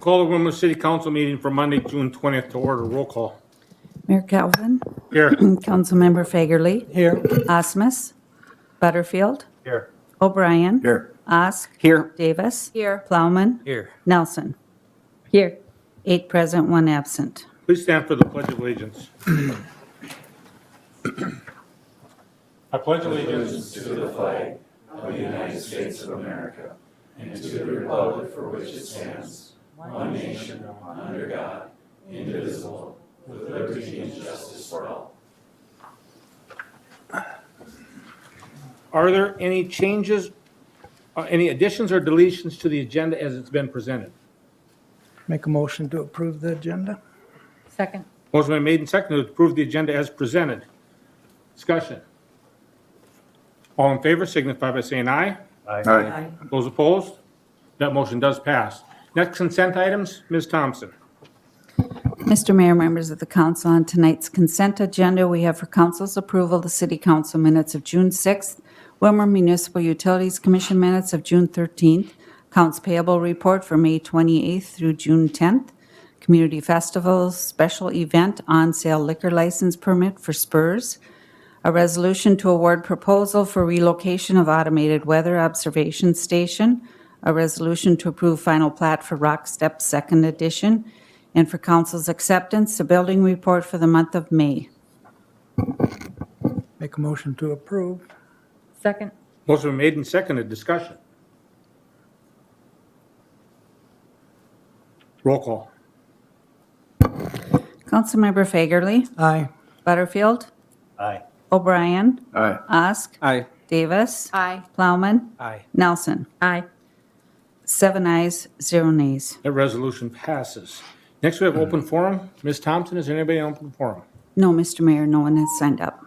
Call the Willmar City Council meeting for Monday, June 20th to order. Roll call. Mayor Calvin. Here. Councilmember Fagerly. Here. Osmus. Butterfield. Here. O'Brien. Here. Osk. Here. Davis. Here. Plowman. Here. Nelson. Here. 8 present, 1 absent. Please stand for the Pledge of Allegiance. I pledge allegiance to the flag of the United States of America and to the republic for which it stands, one nation, under God, indivisible, with liberty and justice for all. Are there any changes, any additions or deletions to the agenda as it's been presented? Make a motion to approve the agenda. Second. Motion been made and seconded to approve the agenda as presented. Discussion. All in favor signify by saying aye. Aye. Those opposed? That motion does pass. Next consent items, Ms. Thompson. Mr. Mayor, members of the council, on tonight's consent agenda, we have for council's approval the city council minutes of June 6th, Willmar Municipal Utilities Commission minutes of June 13th, accounts payable report for May 28th through June 10th, community festivals, special event on-sale liquor license permit for Spurs, a resolution to award proposal for relocation of automated weather observation station, a resolution to approve final plat for Rock Step Second Edition, and for council's acceptance, the building report for the month of May. Make a motion to approve. Second. Motion been made and seconded. Discussion. Roll call. Councilmember Fagerly, Aye. Butterfield, Aye. O'Brien, Aye. Osk, Aye. Davis, Aye. Plowman, Aye. Nelson. Aye. 7 ayes, 0 nays. That resolution passes. Next, we have open forum. Ms. Thompson, is there anybody on open forum? No, Mr. Mayor, no one has signed up.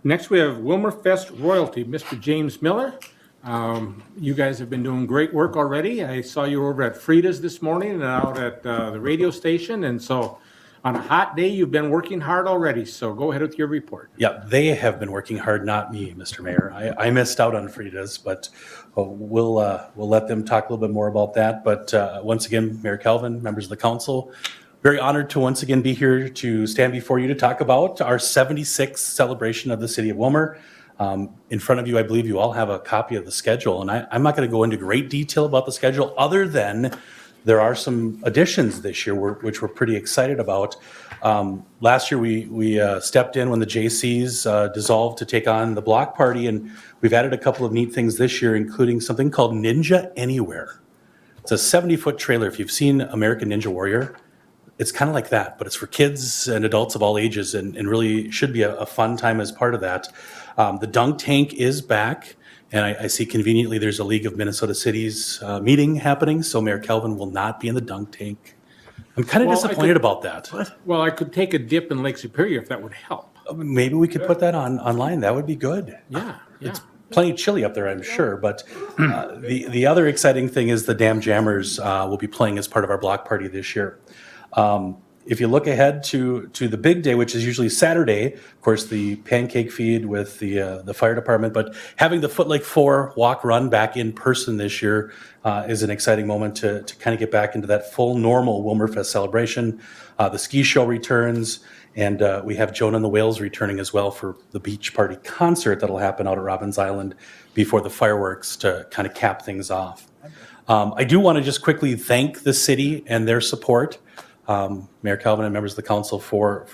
Next, we have Willmar Fest royalty, Mr. James Miller. You guys have been doing great work already. I saw you over at Frida's this morning and out at the radio station. And so on a hot day, you've been working hard already. So go ahead with your report. Yeah, they have been working hard, not me, Mr. Mayor. I missed out on Frida's, but we'll let them talk a little bit more about that. But once again, Mayor Calvin, members of the council, very honored to once again be here to stand before you to talk about our 76th celebration of the city of Willmar. In front of you, I believe you all have a copy of the schedule, and I'm not going to go into great detail about the schedule other than there are some additions this year, which we're pretty excited about. Last year, we stepped in when the JCs dissolved to take on the block party, and we've added a couple of neat things this year, including something called Ninja Anywhere. It's a 70-foot trailer. If you've seen American Ninja Warrior, it's kind of like that, but it's for kids and adults of all ages, and really should be a fun time as part of that. The dunk tank is back. And I see conveniently there's a League of Minnesota Cities meeting happening, so Mayor Calvin will not be in the dunk tank. I'm kind of disappointed about that. Well, I could take a dip in Lake Superior if that would help. Maybe we could put that online. That would be good. Yeah. It's plenty chilly up there, I'm sure. But the other exciting thing is the Dam Jammers will be playing as part of our block party this year. If you look ahead to the big day, which is usually Saturday, of course, the pancake feed with the fire department, but having the Foot Lake 4 walk run back in person this year is an exciting moment to kind of get back into that full normal Willmar Fest celebration. The ski show returns, and we have Jonah and the Whales returning as well for the beach party concert that'll happen out at Robbins Island before the fireworks to kind of cap things off. I do want to just quickly thank the city and their support. Mayor Calvin and members of the council for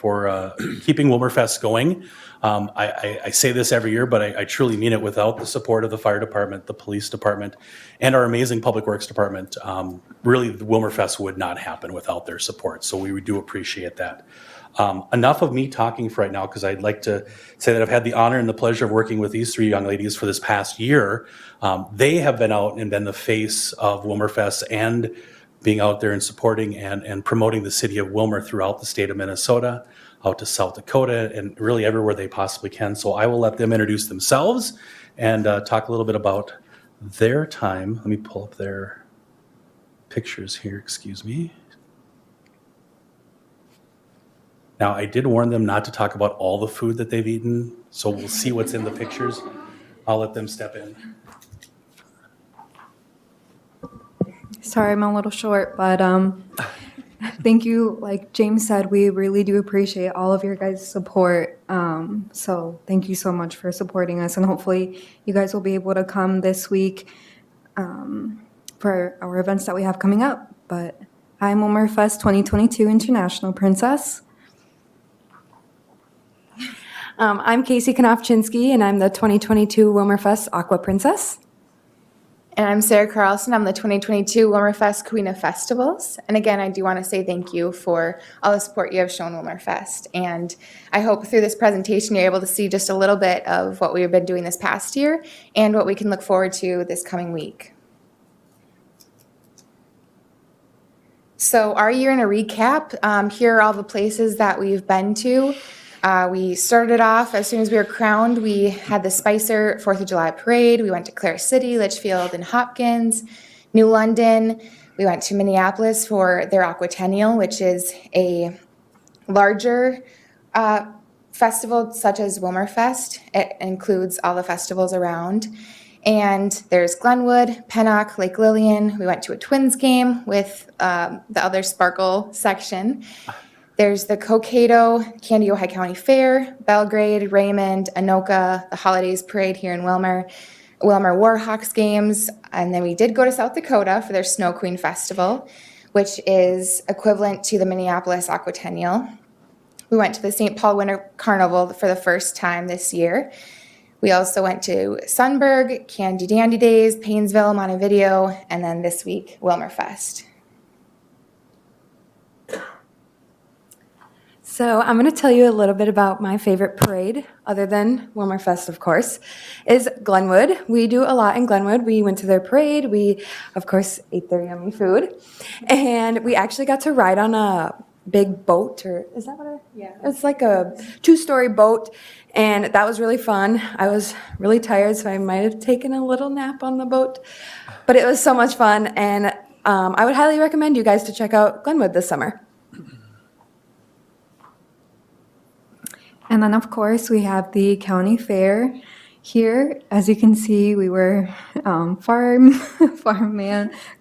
keeping Willmar Fest going. I say this every year, but I truly mean it. Without the support of the fire department, the police department, and our amazing public works department, really the Willmar Fest would not happen without their support. So we do appreciate that. Enough of me talking for right now, because I'd like to say that I've had the honor and the pleasure of working with these 3 young ladies for this past year. They have been out and been the face of Willmar Fest and being out there and supporting and promoting the city of Willmar throughout the state of Minnesota, out to South Dakota, and really everywhere they possibly can. So I will let them introduce themselves and talk a little bit about their time. Let me pull up their pictures here, excuse me. Now, I did warn them not to talk about all the food that they've eaten, so we'll see what's in the pictures. I'll let them step in. Sorry, I'm a little short, but thank you. Like James said, we really do appreciate all of your guys' support. So thank you so much for supporting us, and hopefully you guys will be able to come this week for our events that we have coming up. But I'm Willmar Fest 2022 International Princess. I'm Casey Knopchinsky, and I'm the 2022 Willmar Fest Aqua Princess. And I'm Sarah Carlson. I'm the 2022 Willmar Fest Queen of Festivals. And again, I do want to say thank you for all the support you have shown Willmar Fest. And I hope through this presentation you're able to see just a little bit of what we've been doing this past year and what we can look forward to this coming week. So our year in a recap, here are all the places that we've been to. We started off, as soon as we were crowned, we had the Spicer 4th of July parade. We went to Clare City, Litchfield, and Hopkins, New London. We went to Minneapolis for their Aquatennial, which is a larger festival such as Willmar Fest. It includes all the festivals around. And there's Glenwood, Pennock, Lake Lillian. We went to a Twins game with the other Sparkle section. There's the Cokato, Candy Ojai County Fair, Belgrade, Raymond, Anoka, the Holidays Parade here in Willmar, Willmar Warhawks games, and then we did go to South Dakota for their Snow Queen Festival, which is equivalent to the Minneapolis Aquatennial. We went to the St. Paul Winter Carnival for the first time this year. We also went to Sunburg, Candy Dandy Days, Paynesville, Montevideo, and then this week, Willmar Fest. So I'm going to tell you a little bit about my favorite parade, other than Willmar Fest, of course, is Glenwood. We do a lot in Glenwood. We went to their parade. We, of course, ate their yummy food. And we actually got to ride on a big boat, or is that what it is? Yeah. It's like a 2-story boat, and that was really fun. I was really tired, so I might have taken a little nap on the boat. But it was so much fun, and I would highly recommend you guys to check out Glenwood this summer. And then, of course, we have the county fair here. As you can see, we were farmman,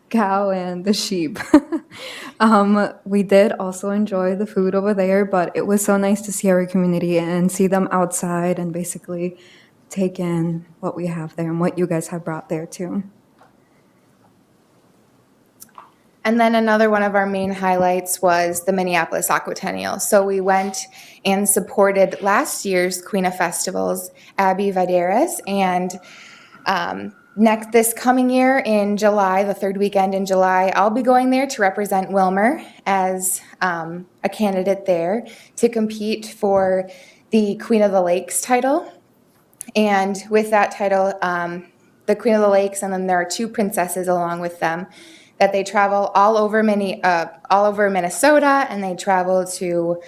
cow, and the sheep. We did also enjoy the food over there, but it was so nice to see our community and see them outside and basically take in what we have there and what you guys have brought there too. And then another one of our main highlights was the Minneapolis Aquatennial. So we went and supported last year's Queen of Festivals, Abby Videras, and this coming year in July, the third weekend in July, I'll be going there to represent Willmar as a candidate there to compete for the Queen of the Lakes title. And with that title, the Queen of the Lakes, and then there are 2 princesses along with them, that they travel all over Minnesota, and they travel to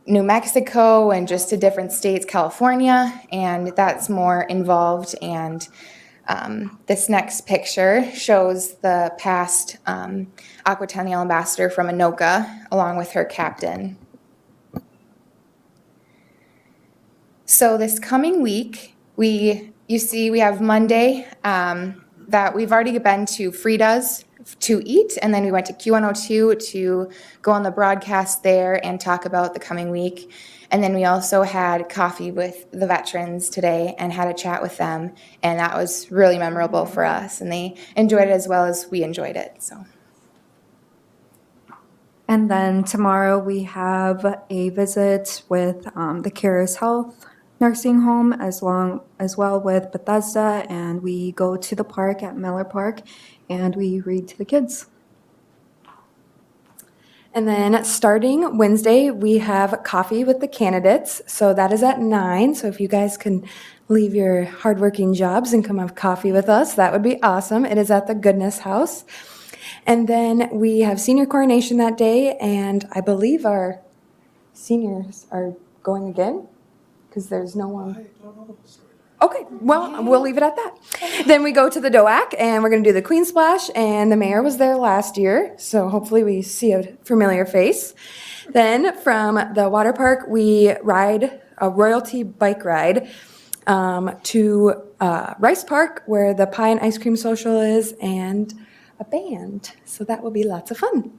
New Mexico and just to different states, California, and that's more involved. And this next picture shows the past Aquatennial ambassador from Anoka, along with her captain. So this coming week, we have Monday, that we've already been to Frida's to eat, and then we went to Q102 to go on the broadcast there and talk about the coming week. And then we also had coffee with the veterans today and had a chat with them, and that was really memorable for us, and they enjoyed it as well as we enjoyed it. So. And then tomorrow we have a visit with the Caris Health Nursing Home as well with Bethesda, and we go to the park at Miller Park and we read to the kids. And then starting Wednesday, we have coffee with the candidates. So that is at 9. So if you guys can leave your hardworking jobs and come have coffee with us, that would be awesome. It is at the Goodness House. And then we have senior coronation that day, and I believe our seniors are going again because there's no one. I don't know the story. Okay, well, we'll leave it at that. Then we go to the DOAC, and we're going to do the Queen Splash, and the mayor was there last year, so hopefully we see a familiar face. Then from the water park, we ride a royalty bike ride to Rice Park, where the pie and ice cream social is, and a band. So that will be lots of fun.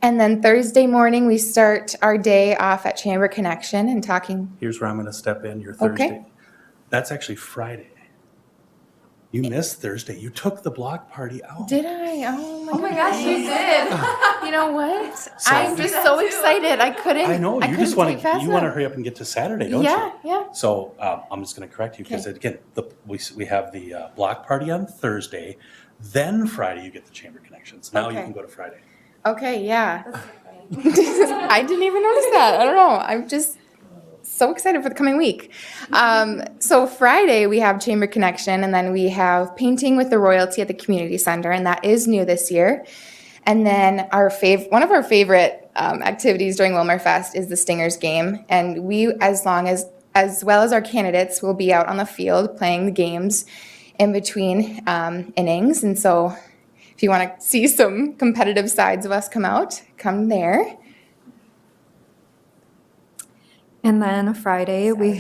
And then Thursday morning, we start our day off at Chamber Connection and talking. Here's where I'm going to step in, your Okay. Thursday. That's actually Friday. You missed Thursday. You took the block party out. Did I? Oh my gosh, you did. You know what? I'm just so excited. I couldn't. I know, you couldn't just want take fast to, you want to enough. hurry up and get to Saturday, don't you? Yeah. So I'm just going to correct you because again, we have the block party on Thursday, then Friday you get the chamber connections. Now you Okay. can go to Friday. Okay, yeah. I didn't even notice that. I don't know. I'm just so excited for the coming week. So Friday we have Chamber Connection, and then we have Painting with the Royalty at the Community Center, and that is new this year. And then one of our favorite activities during Willmar Fest is the Stingers game, and we, as well as our candidates, will be out on the field playing the games in between innings. And so, if you want to see some competitive sides of us come there. And then Saturday, we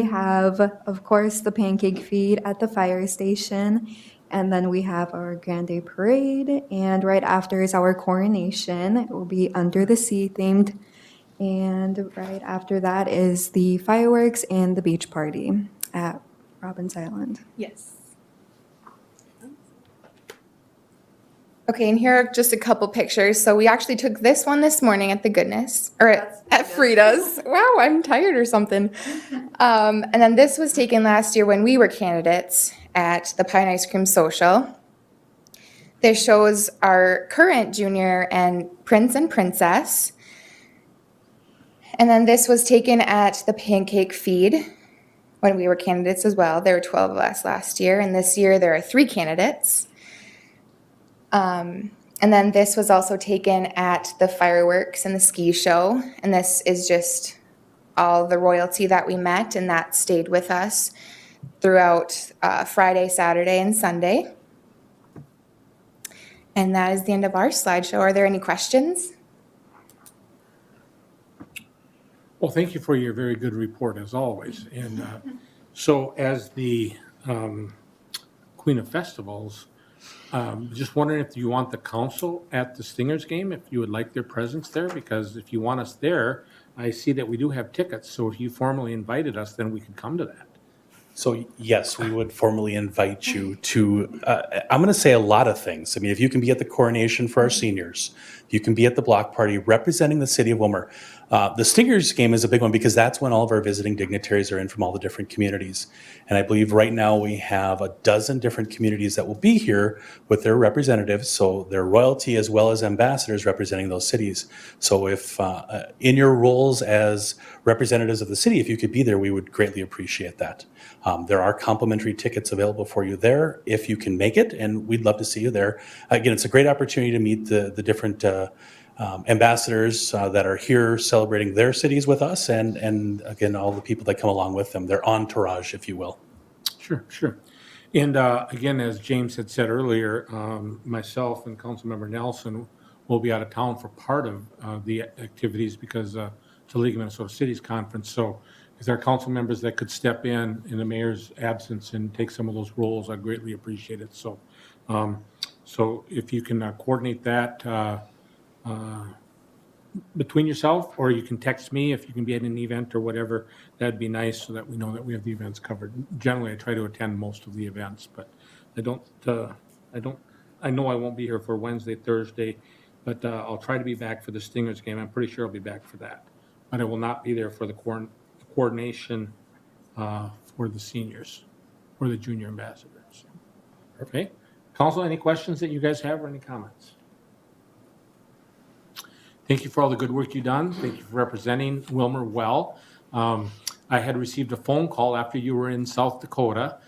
have, of course, the pancake feed at the fire station. And then we have our Grand Day Parade. And right after is our coronation. It will be Under the Sea themed. And right after that is the fireworks and the beach party at Robbins Island. Yes. Okay, and here are just a couple pictures. So we actually took this one this morning at the Goodness, or at Frida's. Wow, I'm tired or something. And then this was taken last year when we were candidates at the Pie and Ice Cream Social. This shows our current junior and prince and princess. And then this was taken at the Pancake Feed when we were candidates as well. There were 12 of us last year, and this year there are 3 candidates. And then this was also taken at the fireworks and the ski show. And this is just all the royalty that we met and that stayed with us throughout Friday, Saturday, and Sunday. And that is the end of our slideshow. Are there any questions? Well, thank you for your very good report, as always. And so as the Queen of Festivals, just wondering if you want the council at the Stingers game, if you would like their presence there, because if you want us there, I see that we do have tickets. So if you formally invited us, then we could come to that. So yes, we would formally invite you to, I'm going to say a lot of things. I mean, if you can be at the coronation for our seniors, you can be at the block party representing the city of Willmar. The Stingers game is a big one because that's when all of our visiting dignitaries are in from all the different communities. And I believe right now we have a dozen different communities that will be here with their representatives, so their royalty as well as ambassadors representing those cities. So if in your roles as representatives of the city, if you could be there, we would greatly appreciate that. There are complimentary tickets available for you there if you can make it, and we'd love to see you there. Again, it's a great opportunity to meet the different ambassadors that are here celebrating their cities with us, and again, all the people that come along with them, their entourage, if you will. Sure. And again, as James had said earlier, myself and Councilmember Nelson will be out of town for part of the activities because it's a League of Minnesota Cities conference. So if there are council members that could step in the mayor's absence and take some of those roles, I'd greatly appreciate it. So, so if you can coordinate that between yourself, or you can text me if you can be at an event or whatever, that'd be nice so that we know that we have the events covered. Generally, I try to attend most of the events, but I know I won't be here for Wednesday, Thursday, but I'll try to be back for the Stingers game. I'm pretty sure I'll be back for that, but I will not be there for the coordination for the seniors or the junior ambassadors. Okay. Council, any questions that you guys have or any comments? Thank you for all the good work you've done. Thank you for representing Willmar well. I had received a phone call after you were in South Dakota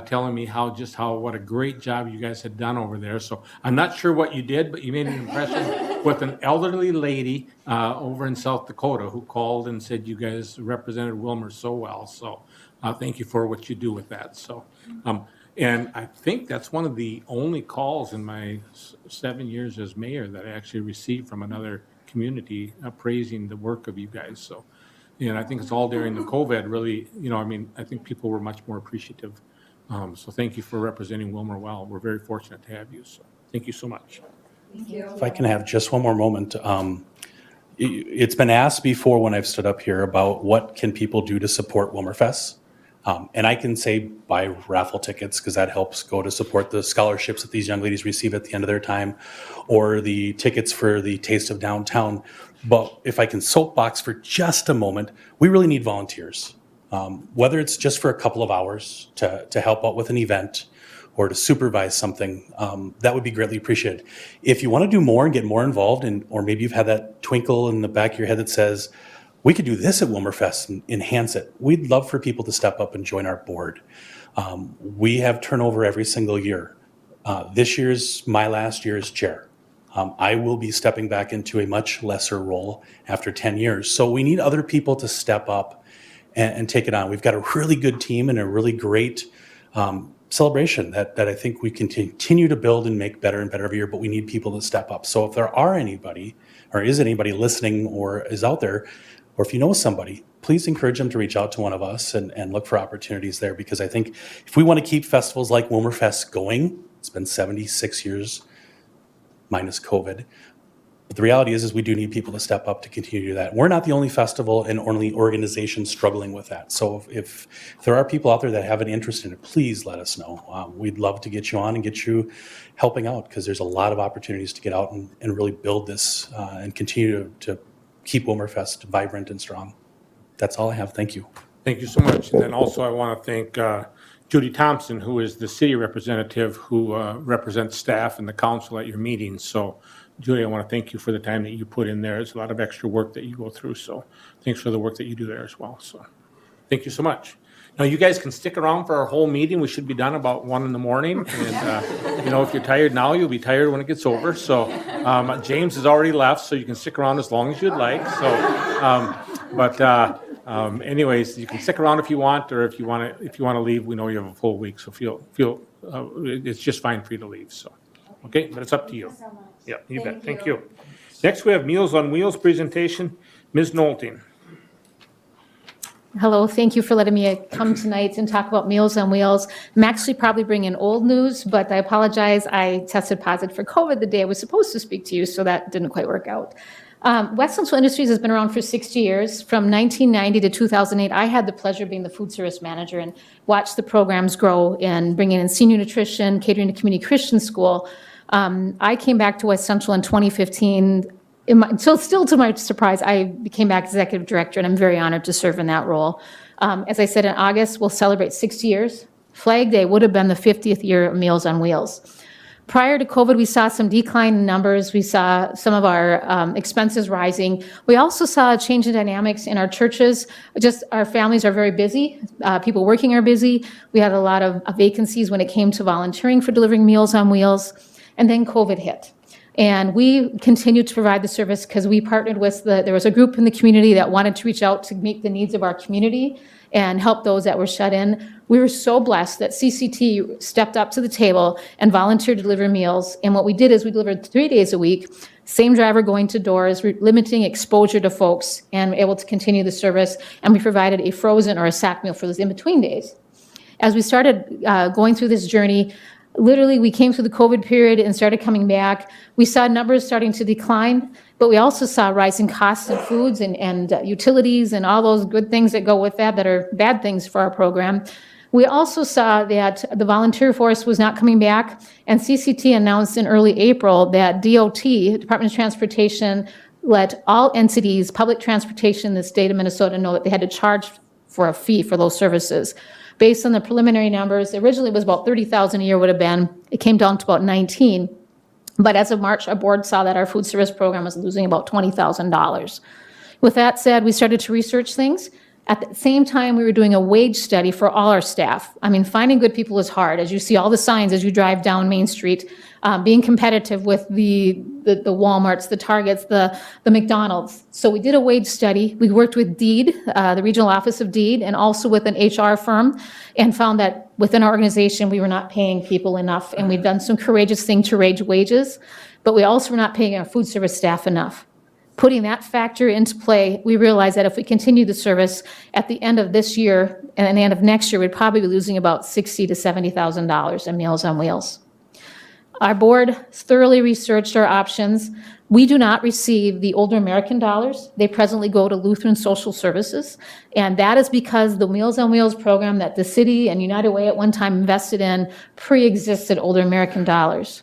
telling me what a great job you guys had done over there. So I'm not sure what you did, but you made an impression with an elderly lady over in South Dakota who called and said you guys represented Willmar so well. So thank you for what you do with that. So, and I think that's one of the only calls in my 7 years as mayor that I actually received from another community praising the work of you guys. So And I think it's all during the COVID really, I mean, I think people were much more appreciative. So thank you for representing Willmar well. We're very fortunate to have you. So thank you so much. If I can have just one more moment. It's been asked before when I've stood up here about what can people do to support Wilmerfest. And I can say buy raffle tickets because that helps go to support the scholarships that these young ladies receive at the end of their time, or the tickets for the Taste of Downtown. But if I can soapbox for just a moment, we really need volunteers. Whether it's just for a couple of hours to help out with an event or to supervise something, that would be greatly appreciated. If you want to do more and get more involved, or maybe you've had that twinkle in the back of your head that says, we could do this at Wilmerfest and enhance it, we'd love for people to step up and join our board. We have turnover every single year. This year's my last year as chair. I will be stepping back into a much lesser role after 10 years. So we need other people to step up and take it on. We've got a really good team and a really great celebration that I think we can continue to build and make better and better every year, but we need people to step up. So if there are anybody, or is anybody listening or is out there, or if you know somebody, please encourage them to reach out to one of us and look for opportunities there, because I think if we want to keep festivals like Wilmerfest going, it's been 76 years minus COVID. But the reality is we do need people to step up to continue to do that. We're not the only festival and only organization struggling with that. So if there are people out there that have an interest in it, please let us know. We'd love to get you on and get you helping out, because there's a lot of opportunities to get out and really build this and continue to keep Wilmerfest vibrant and strong. That's all I have. Thank you. Thank you so much. And then also I want to thank Judy Thompson, who is the city representative who represents staff and the council at your meetings. So Judy, I want to thank you for the time that you put in there. It's a lot of extra work that you go through. So thanks for the work that you do there as well. So thank you so much. Now you guys can stick around for our whole meeting. We should be done about 1 in the morning. And if you're tired now, you'll be tired when it gets over. So James has already left, so you can stick around as long as you'd like. So, anyways, you can stick around if you want, or if you want to leave. We know you have a full week, so feel it's just fine for you to leave. So, okay, but it's up to you. Thank you so much. Yeah, you bet. Thank you. Next, we have Meals on Wheels presentation. Ms. Nolting. Hello, thank you for letting me come tonight and talk about Meals on Wheels. I'm actually probably bringing old news, but I apologize. I tested positive for COVID the day I was supposed to speak to you, so that didn't quite work out. West Central Industries has been around for 60 years. From 1990 to 2008, I had the pleasure of being the food service manager and watched the programs grow and bringing in senior nutrition, catering to community Christian school. I came back to West Central in 2015. Still to my surprise, I became back executive director, and I'm very honored to serve in that role. As I said, in August, we'll celebrate 60 years. Flag Day would have been the 50th year of Meals on Wheels. Prior to COVID, we saw some decline in numbers. We saw some of our expenses rising. We also saw a change in dynamics in our churches. Just our families are very busy. People working are busy. We had a lot of vacancies when it came to volunteering for delivering Meals on Wheels. And then COVID hit. And we continued to provide the service because we partnered with there was a group in the community that wanted to reach out to meet the needs of our community and help those that were shut in. We were so blessed that CCT stepped up to the table and volunteered to deliver meals. And what we did is we delivered 3 days a week, same driver going to doors, limiting exposure to folks, and able to continue the service. And we provided a frozen or a sack meal for those in-between days. As we started going through this journey, literally, we came through the COVID period and started coming back. We saw numbers starting to decline, but we also saw rising costs of foods and utilities and all those good things that go with that are bad things for our program. We also saw that the volunteer force was not coming back, and CCT announced in early April that DOT, Department of Transportation, let all entities, public transportation in the state of Minnesota, know that they had to charge for a fee for those services. Based on the preliminary numbers, originally it was about $30,000 a year would have been. It came down to about $19,000. But as of March, our board saw that our food service program was losing about $20,000. With that said, we started to research things. At the same time, we were doing a wage study for all our staff. I mean, finding good people is hard. As you see all the signs as you drive down Main Street, being competitive with the Walmarts, the Targets, the McDonald's. So we did a wage study. We worked with DEED, the Regional Office of DEED, and also with an HR firm, and found that within our organization, we were not paying people enough, and we've done some courageous thing to raise wages, but we also were not paying our food service staff enough. Putting that factor into play, we realized that if we continue the service at the end of this year and the end of next year, we'd probably be losing about $60,000 to $70,000 in Meals on Wheels. Our board thoroughly researched our options. We do not receive the Older American dollars. They presently go to Lutheran Social Services, and that is because the Meals on Wheels program that the city and United Way at one time invested in pre-existed Older American dollars.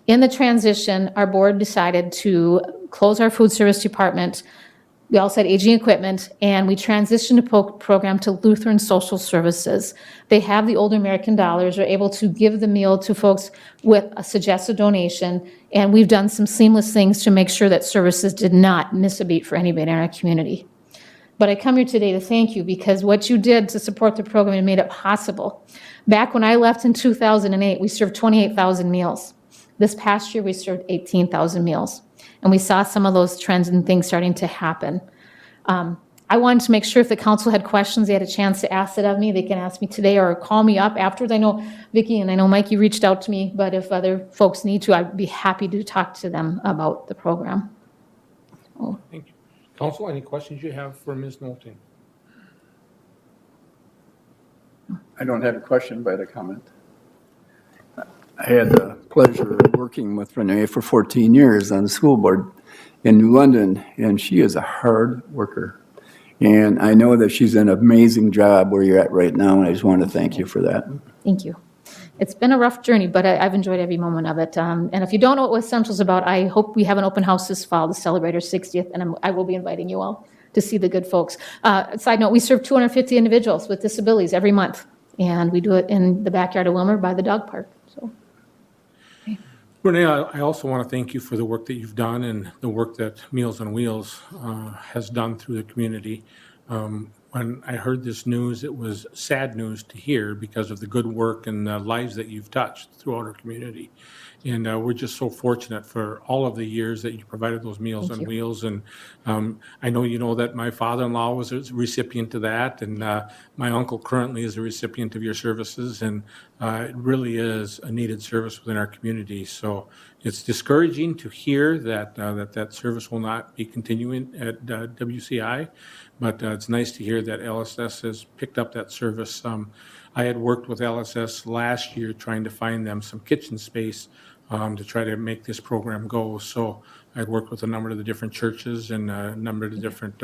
In the transition, our board decided to close our food service department. We also had aging equipment, and we transitioned the program to Lutheran Social Services. They have the Older American dollars, are able to give the meal to folks with a suggested donation, and we've done some seamless things to make sure that services did not miss a beat for anybody in our community. But I come here today to thank you because what you did to support the program and made it possible. Back when I left in 2008, we served 28,000 meals. This past year, we served 18,000 meals. And we saw some of those trends and things starting to happen. I wanted to make sure if the council had questions, they had a chance to ask it of me. They can ask me today or call me up afterwards. I know Vicki and I know Mike, you reached out to me, but if other folks need to, I'd be happy to talk to them about the program. So. Thank you. Council, any questions you have for Ms. Knowlton? I don't have a question, but a comment. I had the pleasure of working with Renee for 14 years on the school board in New London, and she is a hard worker. And I know that she's an amazing job where you're at right now, and I just want to thank you for that. Thank you. It's been a rough journey, but I've enjoyed every moment of it. And if you don't know what West Central's about, I hope we have an open house this fall to celebrate our 60th, and I will be inviting you all to see the good folks. Side note, we serve 250 individuals with disabilities every month, and we do it in the backyard of Willmar by the dog park. So. Renee, I also want to thank you for the work that you've done and the work that Meals on Wheels has done through the community. When I heard this news, it was sad news to hear because of the good work and the lives that you've touched throughout our community. And we're just so fortunate for all of the years that you provided those Meals on Wheels. And I know you know that my father-in-law was a recipient of that, and my uncle currently is a recipient of your services. And it really is a needed service within our community. So it's discouraging to hear that that service will not be continuing at WCI, but it's nice to hear that LSS has picked up that service. I had worked with LSS last year trying to find them some kitchen space to try to make this program go. So I'd worked with a number of the different churches and a number of the different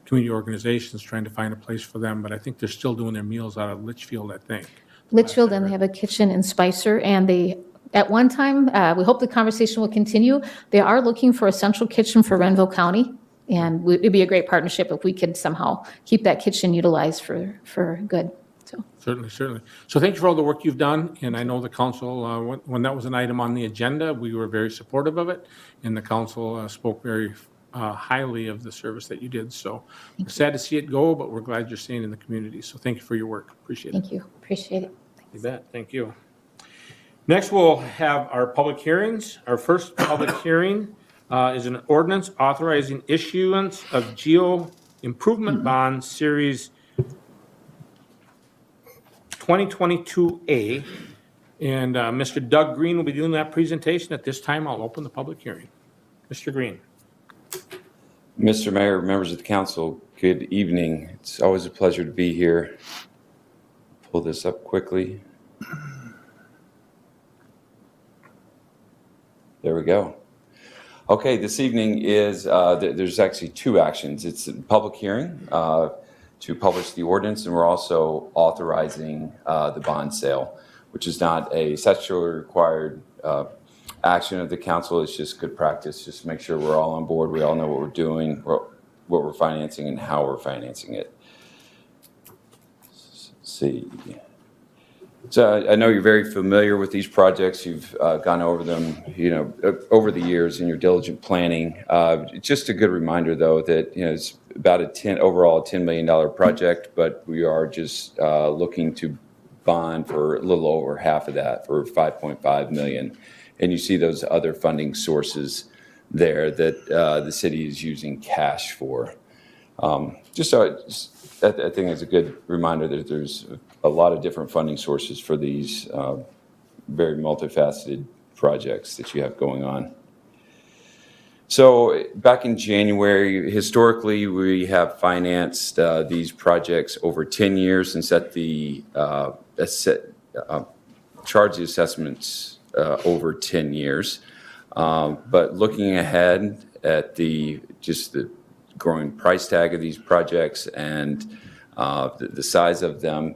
community organizations trying to find a place for them. But I think they're still doing their meals out of Litchfield, I think. Litchfield, and they have a kitchen in Spicer, and they, at one time, we hope the conversation will continue. They are looking for a central kitchen for Renville County, and it'd be a great partnership if we could somehow keep that kitchen utilized for good. So. Certainly. So thank you for all the work you've done, and I know the council, when that was an item on the agenda, we were very supportive of it, and the council spoke very highly of the service that you did. So we're sad to see it go, but we're glad you're staying in the community. So thank you for your work. Appreciate it. Thank you. Appreciate it. You bet. Thank you. Next, we'll have our public hearings. Our first public hearing is an ordinance authorizing issuance of Geo Improvement Bond Series 2022A. And Mr. Doug Green will be doing that presentation. At this time, I'll open the public hearing. Mr. Green. Mr. Mayor, members of the council, good evening. It's always a pleasure to be here. Pull this up quickly. There we go. Okay, this evening is, there's actually two actions. It's a public hearing to publish the ordinance, and we're also authorizing the bond sale, which is not a statutorily required action of the council. It's just good practice, just to make sure we're all on board. We all know what we're doing, what we're financing, and how we're financing it. Let's see. So I know you're very familiar with these projects. You've gone over them, over the years in your diligent planning. Just a good reminder, though, that it's about overall $10 million project, but we are just looking to bond for a little over half of that, for $5.5 million. And you see those other funding sources there that the city is using cash for. I think it's a good reminder that there's a lot of different funding sources for these very multifaceted projects that you have going on. So back in January, historically, we have financed these projects over 10 years and set the charge the assessments over 10 years. But looking ahead at the growing price tag of these projects and the size of them,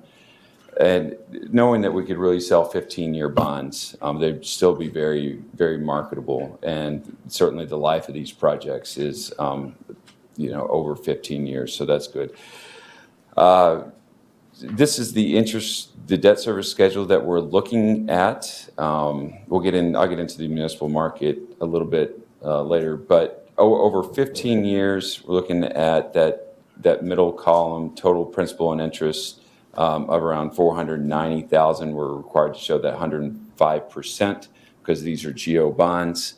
and knowing that we could really sell 15-year bonds, they'd still be very, very marketable. And certainly the life of these projects is, over 15 years, so that's good. This is the debt service schedule that we're looking at. I'll get into the municipal market a little bit later, but over 15 years, we're looking at that middle column, total principal and interest of around $490,000. We're required to show that 105% because these are GO bonds,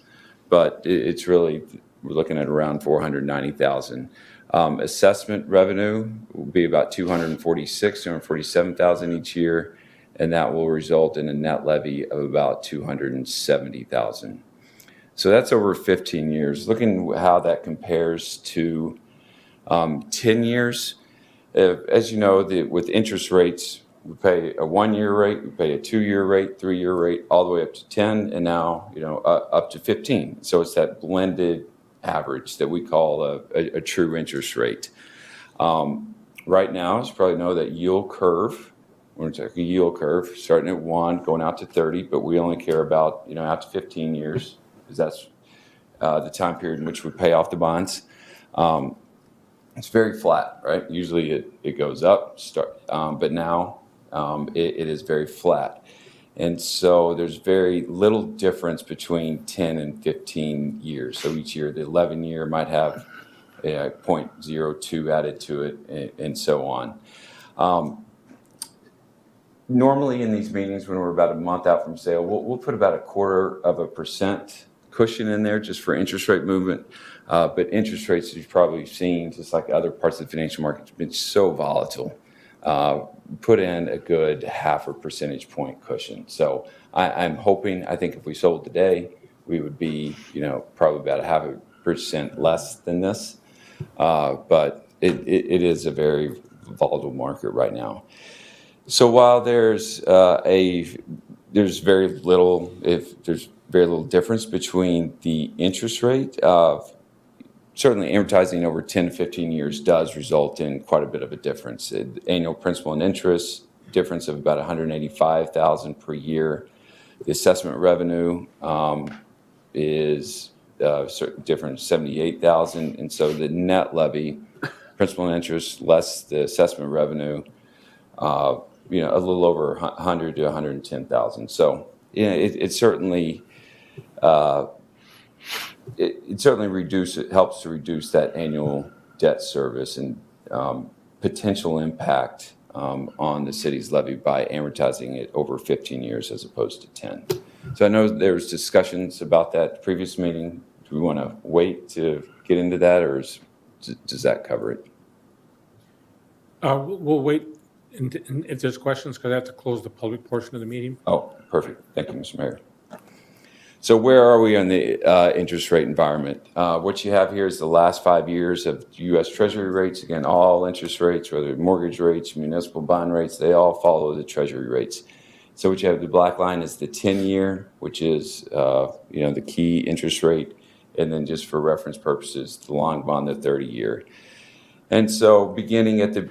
but it's really, we're looking at around $490,000. Assessment revenue will be about $247,000 each year, and that will result in a net levy of about $270,000. So that's over 15 years. Looking how that compares to 10 years, as you know, with interest rates, we pay a 1-year rate, we pay a 2-year rate, 3-year rate, all the way up to 10, and now up to 15. So it's that blended average that we call a true interest rate. Right now, as you probably know, that yield curve, we're talking a yield curve starting at 1, going out to 30, but we only care about out to 15 years because that's the time period in which we pay off the bonds. It's very flat, right? Usually it goes up, but now it is very flat. And so there's very little difference between 10 and 15 years. So each year, the 11-year might have 0.02 added to it, and so on. Normally in these meetings, when we're about a month out from sale, we'll put about 0.25% cushion in there just for interest rate movement. But interest rates, you've probably seen, just like other parts of the financial markets, have been so volatile. Put in a good 0.5 percentage point cushion. So I'm hoping, I think if we sold today, we would be, probably about 0.5% less than this. But it is a very volatile market right now. So while there's very little difference between the interest rate of certainly amortizing over 10 to 15 years does result in quite a bit of a difference. Annual principal and interest difference of about $185,000 per year. The assessment revenue is different, $78,000, and so the net levy, principal and interest less the assessment revenue, a little over $100,000 to $110,000. So it certainly. It certainly helps to reduce that annual debt service and potential impact on the city's levy by amortizing it over 15 years as opposed to 10. So I know there was discussions about that previous meeting. Do we want to wait to get into that, or does that cover it? We'll wait if there's questions, because I have to close the public portion of the meeting. Oh, perfect. Thank you, Mr. Mayor. So where are we on the interest rate environment? What you have here is the last 5 years of U.S. Treasury rates. Again, all interest rates, whether mortgage rates, municipal bond rates, they all follow the Treasury rates. So what you have, the black line is the 10-year, which is the key interest rate, and then just for reference purposes, the long bond, the 30-year. And so beginning at the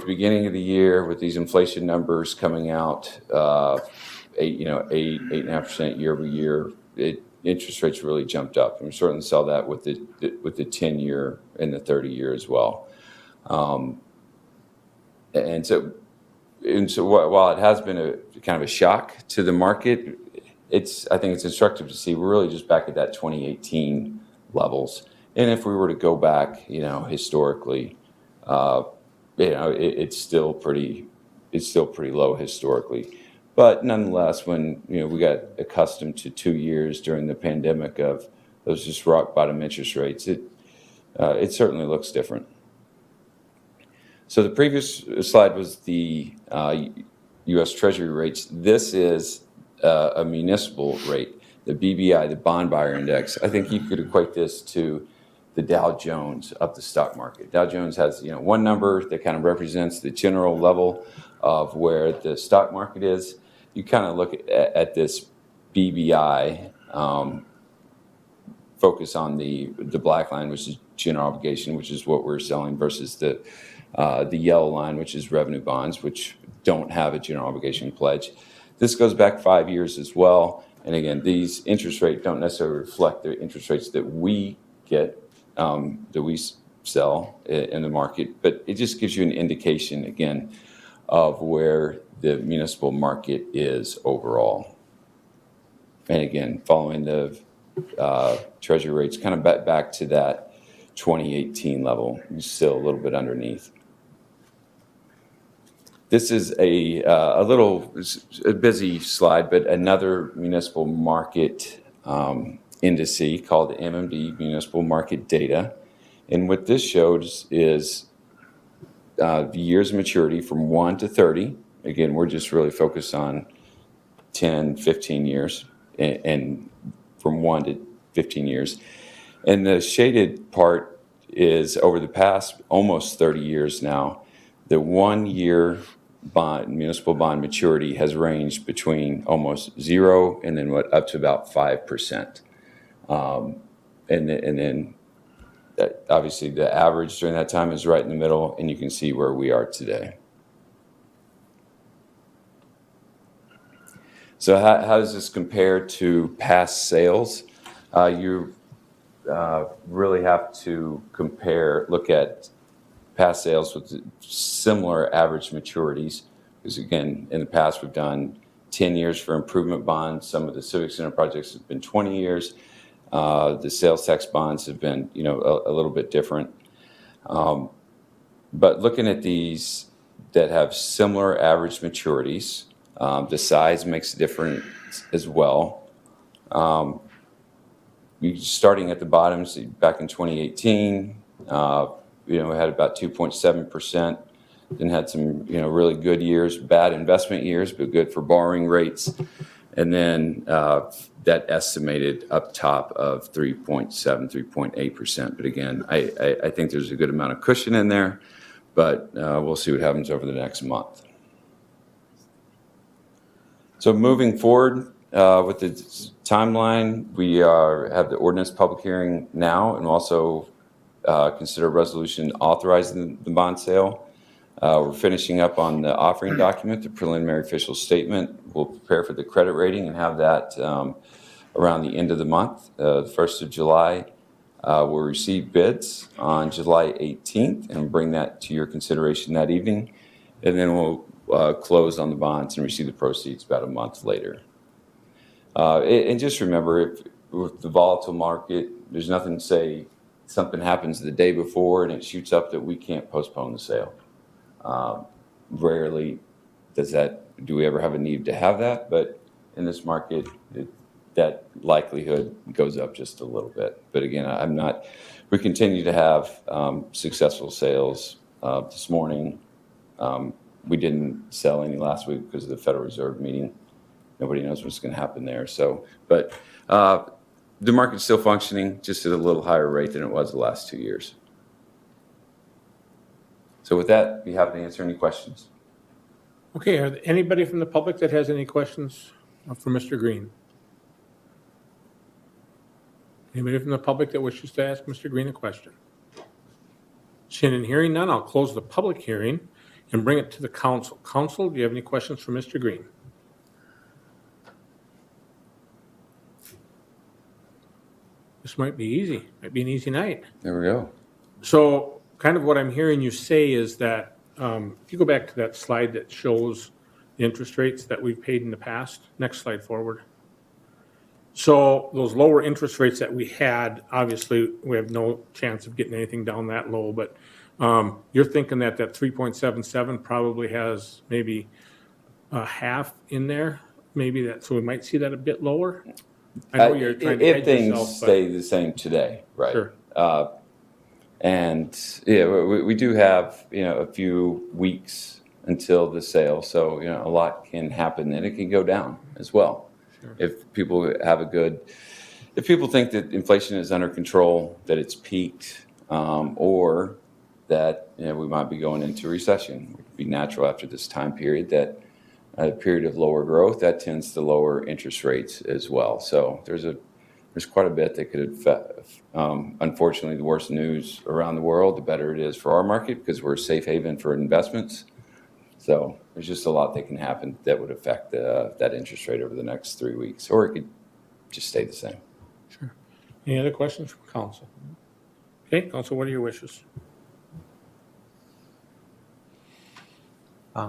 beginning of the year with these inflation numbers coming out, 8.5% year over year, interest rates really jumped up, and we certainly saw that with the 10-year and the 30-year as well. And so while it has been a kind of a shock to the market, I think it's instructive to see we're really just back at that 2018 levels. And if we were to go back, historically, it's still pretty low historically. But nonetheless, when we got accustomed to 2 years during the pandemic of those just rock bottom interest rates, it certainly looks different. So the previous slide was the U.S. Treasury rates. This is a municipal rate. the BBI, the bond buyer index, I think you could equate this to the Dow Jones of the stock market. Dow Jones has, one number that kind of represents the general level of where the stock market is. You kind of look at this BBI, focus on the black line, which is general obligation, which is what we're selling, versus the yellow line, which is revenue bonds, which don't have a general obligation pledge. This goes back 5 years as well. And again, these interest rates don't necessarily reflect the interest rates that we get, that we sell in the market, but it just gives you an indication, again, of where the municipal market is overall. And again, following the treasury rates, kind of back to that 2018 level, still a little bit underneath. This is a busy slide, but another municipal market indice called the MMD, Municipal Market Data. And what this shows is the years of maturity from 1 to 30. Again, we're just really focused on 10, 15 years, and from 1 to 15 years. And the shaded part is over the past almost 30 years now, the 1 year municipal bond maturity has ranged between almost 0 and then up to about 5%. And then obviously the average during that time is right in the middle, and you can see where we are today. So how does this compare to past sales? You really have to look at past sales with similar average maturities, because again, in the past we've done 10 years for improvement bonds. Some of the civic center projects have been 20 years. The sales tax bonds have been, a little bit different. But looking at these that have similar average maturities, the size makes a difference as well. Starting at the bottom, so back in 2018, we had about 2.7%. Then had some, really good years, bad investment years, but good for borrowing rates. And then that estimated up top of 3.7, 3.8%. But again, I think there's a good amount of cushion in there, but we'll see what happens over the next month. So moving forward with the timeline, we have the ordinance public hearing now, and also consider a resolution authorizing the bond sale. We're finishing up on the offering document, the preliminary official statement. We'll prepare for the credit rating and have that around the end of the month, the 1st of July. We'll receive bids on July 18th and bring that to your consideration that evening. And then we'll close on the bonds and receive the proceeds about a month later. And just remember, with the volatile market, there's nothing to say something happens the day before and it shoots up that we can't postpone the sale. Rarely do we ever have a need to have that, but in this market, that likelihood goes up just a little bit. But again, we continue to have successful sales. This morning, we didn't sell any last week because of the Federal Reserve meeting. Nobody knows what's going to happen there. But the market's still functioning, just at a little higher rate than it was the last 2 years. So with that, be happy to answer any questions. Okay, are there anybody from the public that has any questions for Mr. Green? Anybody from the public that wishes to ask Mr. Green a question? Seeing and hearing none, I'll close the public hearing and bring it to the council. Council, do you have any questions for Mr. Green? This might be easy. Might be an easy night. There we go. So kind of what I'm hearing you say is that if you go back to that slide that shows the interest rates that we've paid in the past, next slide forward. So those lower interest rates that we had, obviously we have no chance of getting anything down that low, but you're thinking that 3.77 probably has maybe half in there, so we might see that a bit lower. I know you're trying to if hedge things yourself, stay the same today, right? Sure. And yeah, we do have a few weeks until the sale, so a lot can happen, and it can go down as well. If people have if people think that inflation is under control, that it's peaked, or that we might be going into recession. It would be natural after this time period that a period of lower growth, that tends to lower interest rates as well. So there's quite a bit that could affect. Unfortunately, the worse news around the world, the better it is for our market because we're a safe haven for investments. So there's just a lot that can happen that would affect that interest rate over the next 3 weeks, or it could just stay the same. Sure. Any other questions from council? Okay, council, what are your wishes?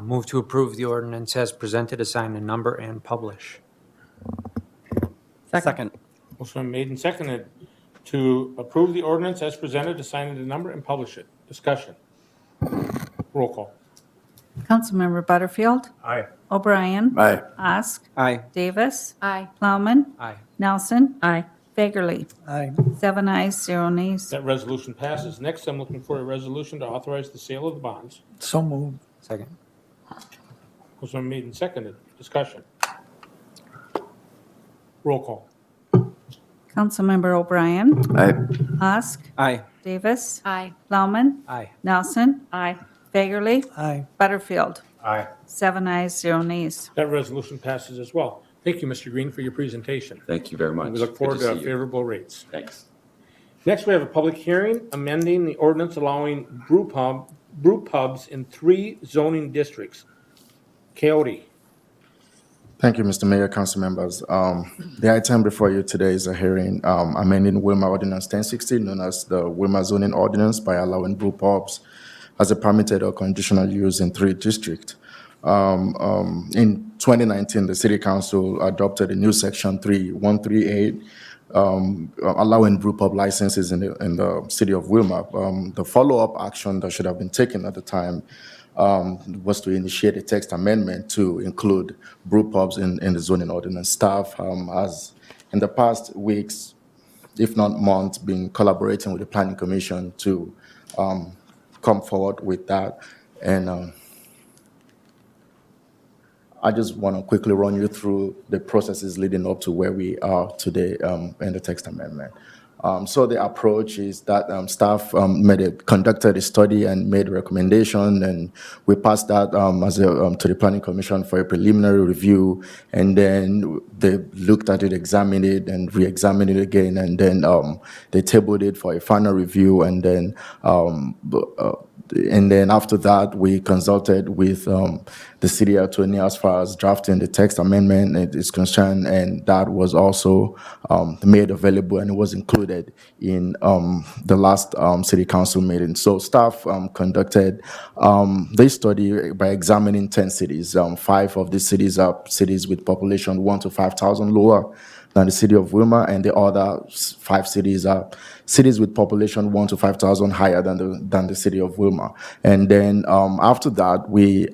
Move to approve the ordinance as presented, assign a number, and publish. Second. Motion been made and seconded to approve the ordinance as presented, assign it a number, and publish it. Discussion. Roll call. Councilmember Butterfield. Aye. O'Brien. Aye. Osk. Aye. Davis. Aye. Plowman. Aye. Nelson. Aye. Fagerly. Aye. 7 ayes, 0 nays. That resolution passes. Next, I'm looking for a resolution to authorize the sale of the bonds. So moved. Second. Motion been made and seconded. Discussion. Roll call. Councilmember O'Brien. Aye. Osk. Aye. Davis. Aye. Plowman. Aye. Nelson. Aye. Fagerly. Aye. Butterfield. Aye. 7 ayes, 0 nays. That resolution passes as well. Thank you, Mr. Green, for your presentation. Thank you very much. We look Good forward to see you. favorable rates. Thanks. Next, we have a public hearing amending the ordinance allowing brew pubs in 3 zoning districts. Coyote. Thank you, Mr. Mayor, council members. The item before you today is a hearing amending Willmar Ordinance 1060, known as the Willmar Zoning Ordinance, by allowing brew pubs as a permitted or conditional use in 3 districts. In 2019, the City Council adopted a new Section 3138 allowing brew pub licenses in the city of Willmar. The follow-up action that should have been taken at the time was to initiate a text amendment to include brew pubs in the zoning ordinance. Staff has, in the past weeks, if not months, been collaborating with the Planning Commission to come forward with that. And I just want to quickly run you through the processes leading up to where we are today in the text amendment. So the approach is that staff conducted a study and made a recommendation, and we passed that to the Planning Commission for a preliminary review, and then they looked at it, examined it, and re-examined it again, and then they tabled it for a final review, and then after that, we consulted with the city attorney as far as drafting the text amendment is concerned, and that was also made available, and it was included in the last city council meeting. So staff conducted this study by examining 10 cities. 5 of these cities are cities with population 1 to 5,000 lower than the city of Willmar, and the other 5 cities are cities with population 1 to 5,000 higher than the city of Willmar. And then after that, we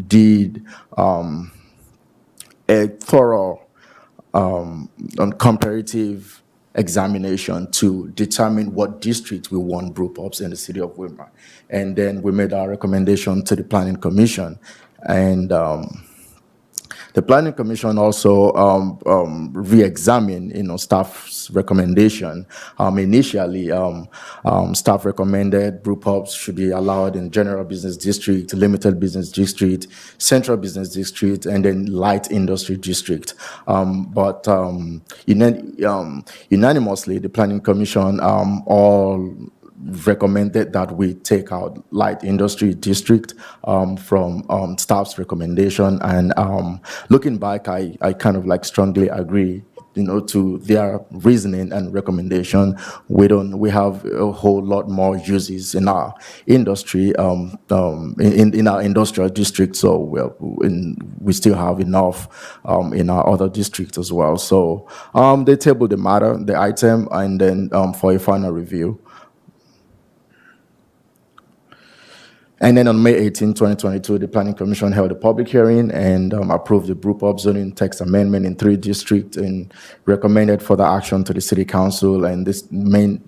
did a thorough comparative examination to determine what district we want brew pubs in the city of Willmar. And then we made our recommendation to the Planning Commission. And the Planning Commission also re-examined, staff's recommendation. Initially, staff recommended brew pubs should be allowed in general business district, limited business district, central business district, and then light industry district. But unanimously, the Planning Commission all recommended that we take out light industry district from staff's recommendation. And looking back, I kind of strongly agree, to their reasoning and recommendation. We have a whole lot more uses in our industry, in our industrial district. So we still have enough in our other districts as well. So they tabled the item, and then for a final review. And then on May 18, 2022, the Planning Commission held a public hearing and approved the brew pub zoning text amendment in 3 districts and recommended further action to the City Council. And this main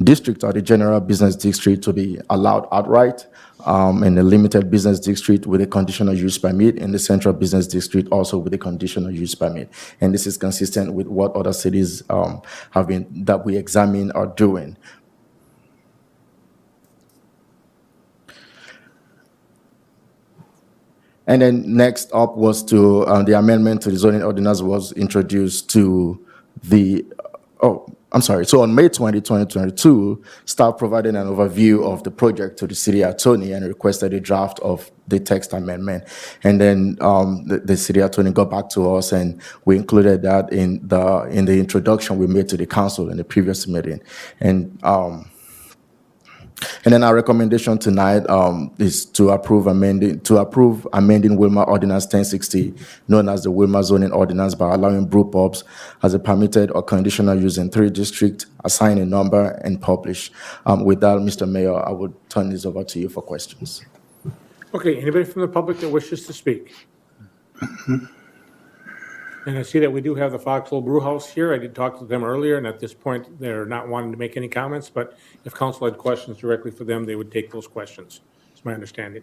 district are the general business district to be allowed outright. in the limited business district with a conditional use permit, in the central business district also with a conditional use permit. And this is consistent with what other cities that we examine are doing. And then next up was to the amendment to the zoning ordinance was introduced to the, So on May 20, 2022, staff provided an overview of the project to the city attorney and requested a draft of the text amendment. And then the city attorney got back to us, and we included that in the introduction we made to the council in the previous meeting. And then our recommendation tonight is to approve amending Willmar Ordinance 1060, known as the Willmar Zoning Ordinance, by allowing brew pubs as a permitted or conditional use in 3 districts, assign a number, and publish. With that, Mr. Mayor, I would turn this over to you for questions. Okay, anybody from the public that wishes to speak? And I see that we do have the Foxhole Brew House here. I did talk to them earlier, and at this point, they're not wanting to make any comments, but if council had questions directly for them, they would take those questions. That's my understanding.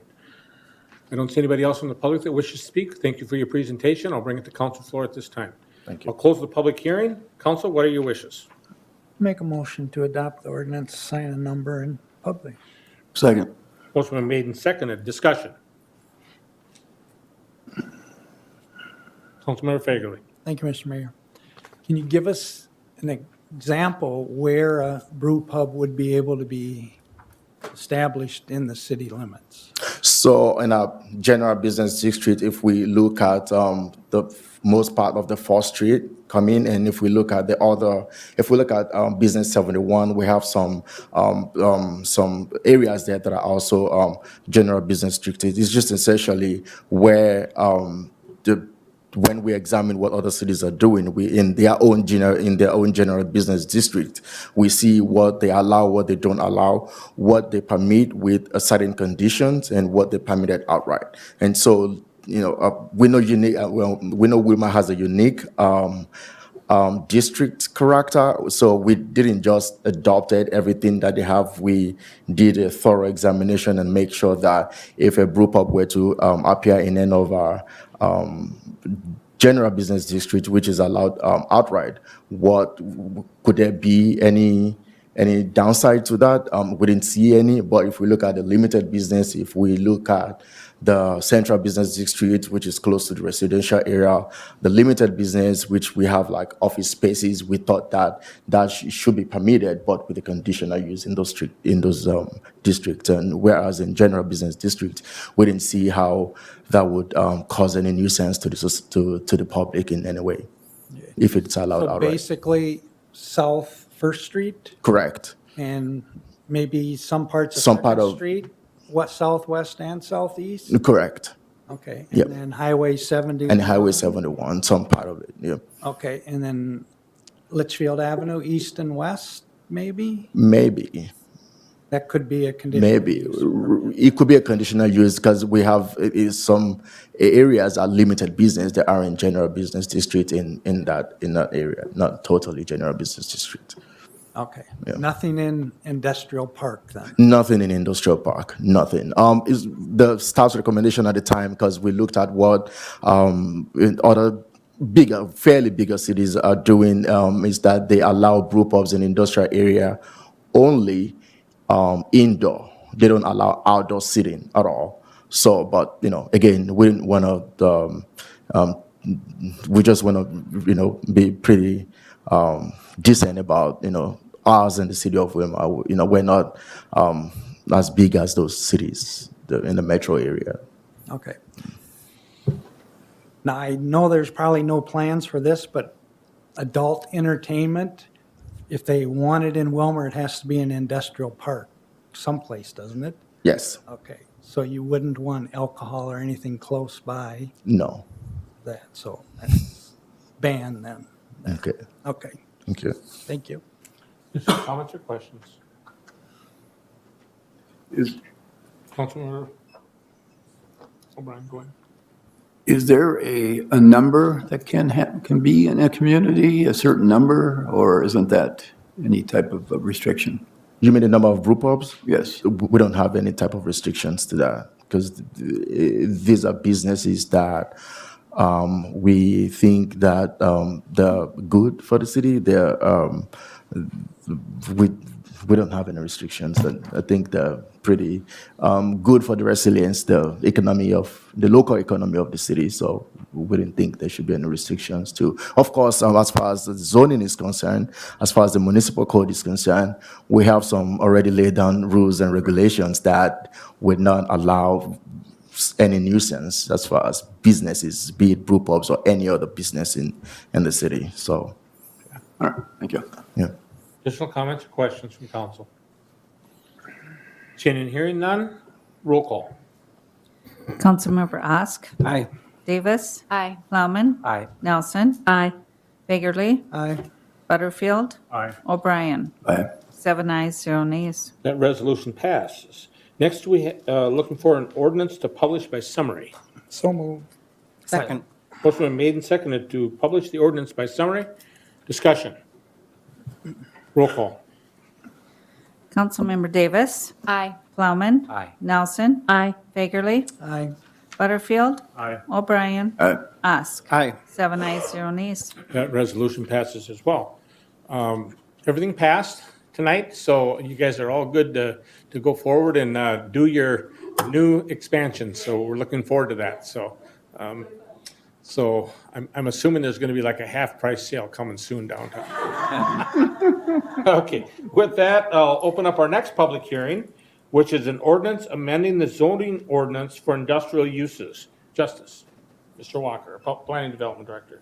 I don't see anybody else from the public that wishes to speak. Thank you for your presentation. I'll bring it to council floor at this time. Thank you. I'll close the public hearing. Council, what are your wishes? Make a motion to adopt the ordinance, sign a number, and publish. Second. Motion been made and seconded. Discussion. Councilmember Fagerly. Thank you, Mr. Mayor. Can you give us an example where a brew pub would be able to be established in the city limits? So in a general business district, if we look at the most part of the 4th Street coming, and if we look at Business 71, we have some areas there that are also general business districts. It's just essentially where when we examine what other cities are doing, in their own general business district, we see what they allow, what they don't allow, what they permit with certain conditions, and what they permitted outright. And so, we know Willmar has a unique district character, so we didn't just adopt everything that they have. We did a thorough examination and make sure that if a brew pub were to appear in any of our general business district, which is allowed outright, what could there be any downside to that? We didn't see any, but if we look at the limited business, if we look at the central business district, which is close to the residential area, the limited business, which we have like office spaces, we thought that should be permitted, but with a conditional use in those districts. And whereas in general business district, we didn't see how that would cause any nuisance to the public in any way, if it's allowed outright. Basically, South 1st Street? Correct. And maybe some parts of 2nd Street? What, southwest and southeast? Correct. Okay. Yep. And then Highway 71? And Highway 71, some part of it, yeah. Okay, and then Litchfield Avenue, east and west, maybe? Maybe. That could be a conditional Maybe. use. It could be a conditional use because we have some areas are limited business that are in general business district in that area, not totally general business district. Okay. Yeah. Nothing in industrial park then? Nothing in industrial park, nothing. Is the staff's recommendation at the time, because we looked at what in other fairly bigger cities are doing, is that they allow brew pubs in industrial area only indoor. They don't allow outdoor sitting at all. So, but, again, we didn't want to, we just want to, be pretty decent about, ours in the city of Willmar. We're not as big as those cities in the metro area. Okay. Now, I know there's probably no plans for this, but adult entertainment, if they want it in Willmar, it has to be an industrial park someplace, doesn't it? Yes. Okay. So you wouldn't want alcohol or anything close by No. that, so that's banned then. Okay. Okay. Thank you. Thank you. Comments or questions? Councilmember O'Brien, go ahead. Is there a number that can be in a community, a certain number, or isn't that any type of restriction? You mean the number of brew pubs? Yes. We don't have any type of restrictions to that because these are businesses that we think that they're good for the city. We don't have any restrictions. And I think they're pretty good for the resilience, the local economy of the city. So we didn't think there should be any restrictions too. Of course, as far as the zoning is concerned, as far as the municipal code is concerned, we have some already laid down rules and regulations that would not allow any nuisance as far as businesses, be it brew pubs or any other business in the city. So, All right, thank you. yeah. Additional comments or questions from council? Seeing and hearing none, roll call. Councilmember Osk. Aye. Davis. Aye. Plowman. Aye. Nelson. Aye. Fagerly. Aye. Butterfield. Aye. O'Brien. Aye. 7 ayes, 0 nays. That resolution passes. Next, we looking for an ordinance to publish by summary. So moved. Second. Motion been made and seconded to publish the ordinance by summary. Discussion. Roll call. Councilmember Davis. Aye. Plowman. Aye. Nelson. Aye. Fagerly. Aye. Butterfield. Aye. O'Brien. Aye. Ask. Aye. 7 ayes, 0 nays. That resolution passes as well. Everything passed tonight, so you guys are all good to go forward and do your new expansion. So we're looking forward to that. So I'm assuming there's going to be like a half-price sale coming soon downtown. Okay, with that, I'll open up our next public hearing, which is an ordinance amending the zoning ordinance for industrial uses. Justice, Mr. Walker, Planning Development Director.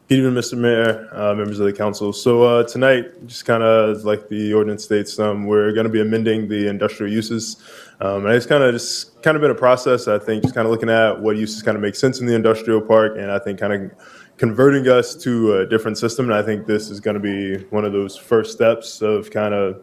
Good evening, Mr. Mayor, members of the council. So tonight, just kind of like the ordinance states, we're going to be amending the industrial uses. And it's kind of been a process, I think, just kind of looking at what uses kind of make sense in the industrial park, and I think kind of converting us to a different system. And I think this is going to be one of those first steps of kind of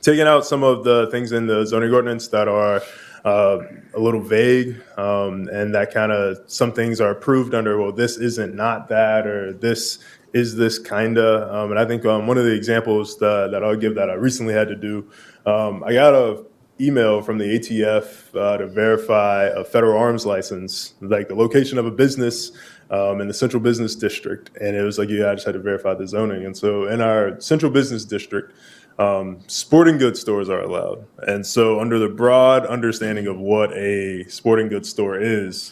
taking out some of the things in the zoning ordinance that are a little vague, and that kind of some things are approved under, well, this isn't not that, or this is this kind of. And I think one of the examples that I'll give that I recently had to do, I got a email from the ATF to verify a federal arms license, like the location of a business in the central business district. And it was like, yeah, I just had to verify the zoning. And so in our central business district, sporting goods stores are allowed. And so under the broad understanding of what a sporting goods store is,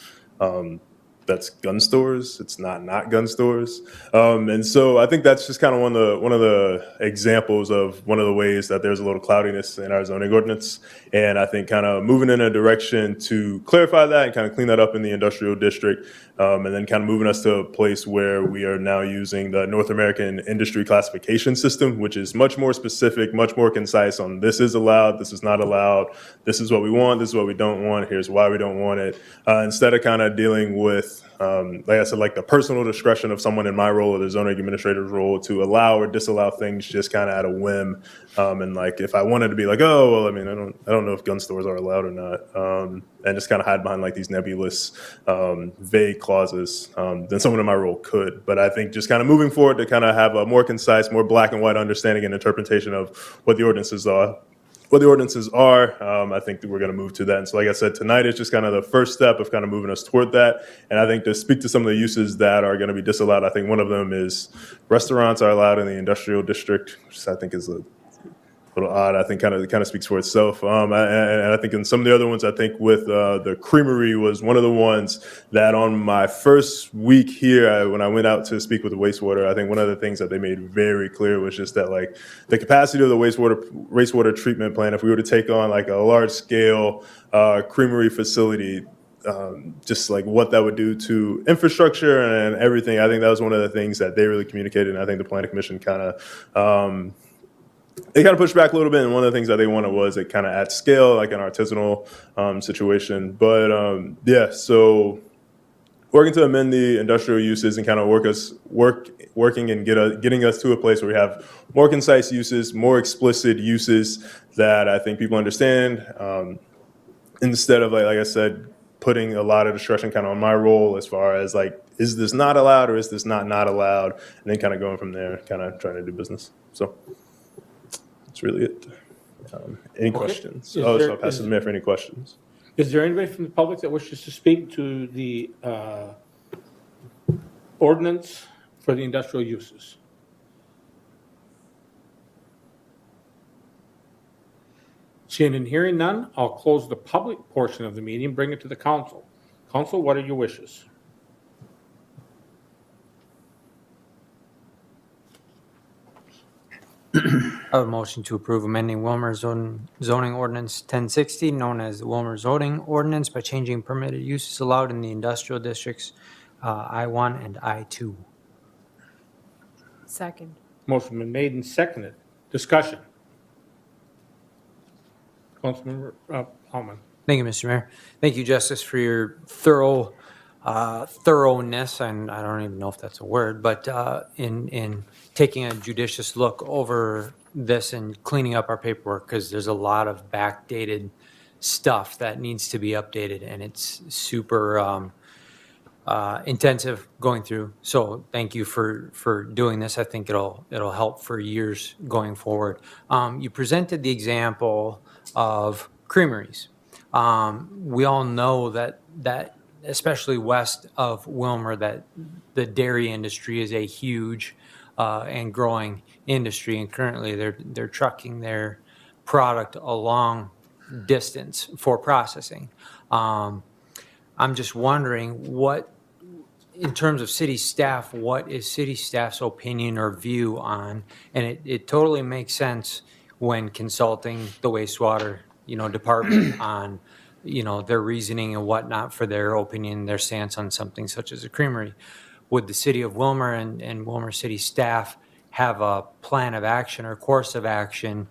that's gun stores. It's not gun stores. And so I think that's just kind of one of the examples of one of the ways that there's a little cloudiness in our zoning ordinance. And I think kind of moving in a direction to clarify that and kind of clean that up in the industrial district, and then kind of moving us to a place where we are now using the North American Industry Classification System, which is much more specific, much more concise on this is allowed, this is not allowed, this is what we want, this is what we don't want, here's why we don't want it, instead of kind of dealing with, like I said, like the personal discretion of someone in my role or the zoning administrator's role to allow or disallow things just kind of at a whim. And like, if I wanted to be like, oh, well, I mean, I don't know if gun stores are allowed or not, and just kind of hide behind like these nebulous, vague clauses, then someone in my role could. But I think just kind of moving forward to kind of have a more concise, more black and white understanding and interpretation of what the ordinances are. I think that we're going to move to that. And so, like I said, tonight is just kind of the first step of kind of moving us toward that. And I think to speak to some of the uses that are going to be disallowed, I think one of them is restaurants are allowed in the industrial district, which I think is a little odd. I think kind of speaks for itself. And I think in some of the other ones, I think with the creamery was one of the ones that on my first week here, when I went out to speak with the wastewater, I think one of the things that they made very clear was just that like the capacity of the wastewater treatment plant, if we were to take on like a large scale creamery facility, just like what that would do to infrastructure and everything. I think that was one of the things that they really communicated. And I think the Planning Commission they kind of pushed back a little bit, and one of the things that they wanted was it kind of at scale, like an artisanal situation. But yeah, so working to amend the industrial uses and kind of working and getting us to a place where we have more concise uses, more explicit uses that I think people understand, instead of like I said, putting a lot of discretion kind of on my role as far as like, is this not allowed or is this not allowed, and then kind of going from there, kind of trying to do business. So. That's really it. Any Okay. questions? Is So there- I'll pass to the mayor for any questions. Is there anybody from the public that wishes to speak to the ordinance for the industrial uses? Seeing and hearing none, I'll close the public portion of the meeting, bring it to the council. Council, what are your wishes? I have a motion to approve amending Willmar zoning ordinance 1060, known as the Willmar zoning ordinance, by changing permitted uses allowed in the industrial districts I-1 and I-2. Second. Motion been made and seconded. Discussion. Councilmember Alman. Thank you, Mr. Mayor. Thank you, Justice, for your thoroughness, and I don't even know if that's a word, but in taking a judicious look over this and cleaning up our paperwork, because there's a lot of backdated stuff that needs to be updated, and it's super intensive going through. So thank you for doing this. I think it'll help for years going forward. You presented the example of creameries. We all know that especially west of Willmar, that the dairy industry is a huge and growing industry, and currently they're trucking their product a long distance for processing. I'm just wondering in terms of city staff, what is city staff's opinion or view on, and it totally makes sense when consulting the wastewater, department on, their reasoning and whatnot for their opinion, their stance on something such as a creamery. Would the city of Willmar and Willmar city staff have a plan of action or course of action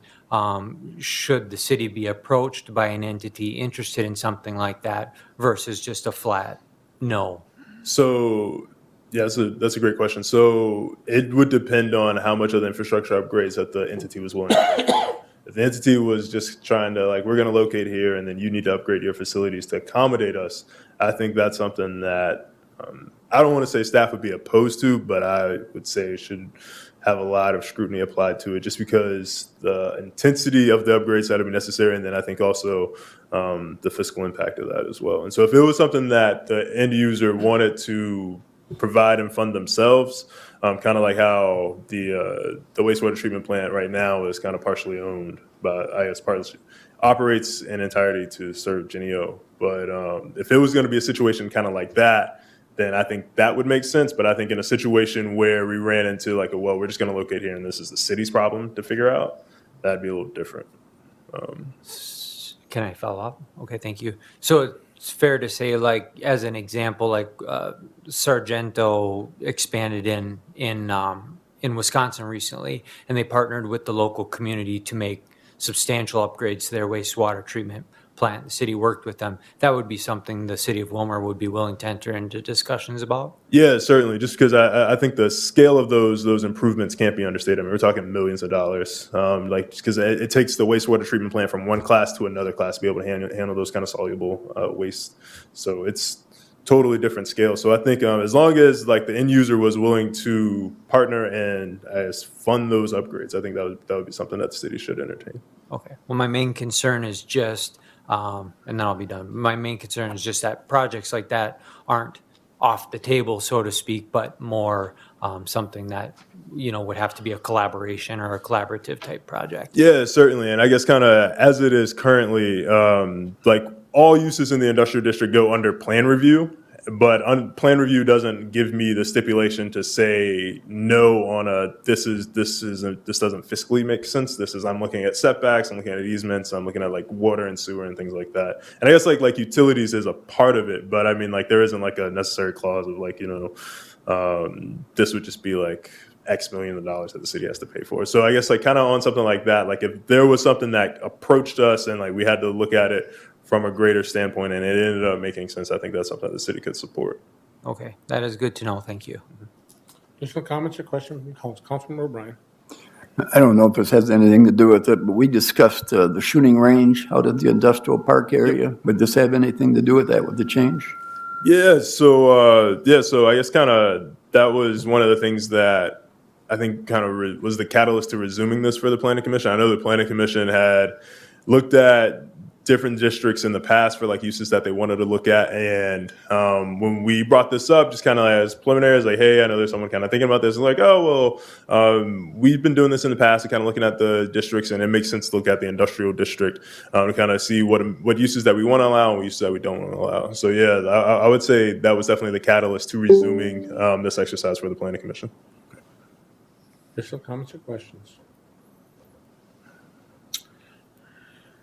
should the city be approached by an entity interested in something like that versus just a flat no? So, yeah, that's a great question. So it would depend on how much of the infrastructure upgrades that the entity was willing to do. If the entity was just trying to, we're going to locate here and then you need to upgrade your facilities to accommodate us, I think that's something that I don't want to say staff would be opposed to, but I would say should have a lot of scrutiny applied to it, just because the intensity of the upgrades that would be necessary, and then I think also the fiscal impact of that as well. And so if it was something that the end user wanted to provide and fund themselves, kind of like how the wastewater treatment plant right now is kind of partially owned by, I guess, partially operates in entirety to serve Geneo. But if it was going to be a situation kind of like that, then I think that would make sense. But I think in a situation where we ran into we're just going to locate here and this is the city's problem to figure out, that'd be a little different. Can I follow up? Okay, thank you. So it's fair to say, as an example, Sargento expanded in Wisconsin recently, and they partnered with the local community to make substantial upgrades to their wastewater treatment plant. The city worked with them. That would be something the city of Willmar would be willing to enter into discussions about? Yeah, certainly. Just because I think the scale of those improvements can't be understated. I mean, we're talking millions of dollars. Because it takes the wastewater treatment plant from one class to another class to be able to handle those kind of soluble waste. So it's totally different scale. So I think as long as the end user was willing to partner and fund those upgrades, I think that would be something that the city should entertain. Okay. Well, my main concern is just, and then I'll be done. My main concern is just that projects like that aren't off the table, so to speak, but more something that, would have to be a collaboration or a collaborative type project. Yeah, certainly. And I guess kind of as it is currently, all uses in the industrial district go under plan review, but plan review doesn't give me the stipulation to say no on this doesn't fiscally make sense. I'm looking at setbacks, I'm looking at easements, I'm looking at water and sewer and things like that. And I guess like utilities is a part of it, but I mean there isn't a necessary clause of this would just be X million of dollars that the city has to pay for. So I guess kind of on something like that, if there was something that approached us and we had to look at it from a greater standpoint and it ended up making sense, I think that's something that the city could support. Okay, that is good to know. Thank you. Additional comments or questions from Councilmember O'Brien? I don't know if this has anything to do with it, but we discussed the shooting range out at the industrial park area. Would this have anything to do with that, with the change? Yeah, so I guess kind of that was one of the things that I think kind of was the catalyst to resuming this for the Planning Commission. I know the Planning Commission had looked at different districts in the past for like uses that they wanted to look at. And when we brought this up, just kind of as preliminary, as like, hey, I know there's someone kind of thinking about this. And like, oh, well, we've been doing this in the past and kind of looking at the districts, and it makes sense to look at the industrial district to kind of see what uses that we want to allow and what uses that we don't want to allow. So yeah, I would say that was definitely the catalyst to resuming this exercise for the Planning Commission. Additional comments or questions?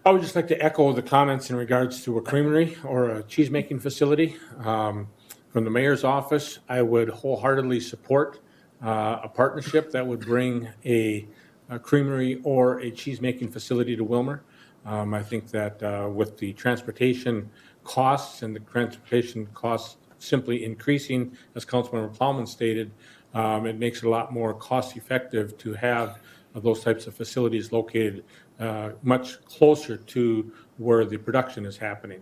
I would just like to echo the comments in regards to a creamery or a cheese-making facility. From the mayor's office, I would wholeheartedly support a partnership that would bring a creamery or a cheese-making facility to Willmar. I think that with the transportation costs and the transportation costs simply increasing, as Councilmember Plowman stated, it makes it a lot more cost-effective to have those types of facilities located much closer to where the production is happening.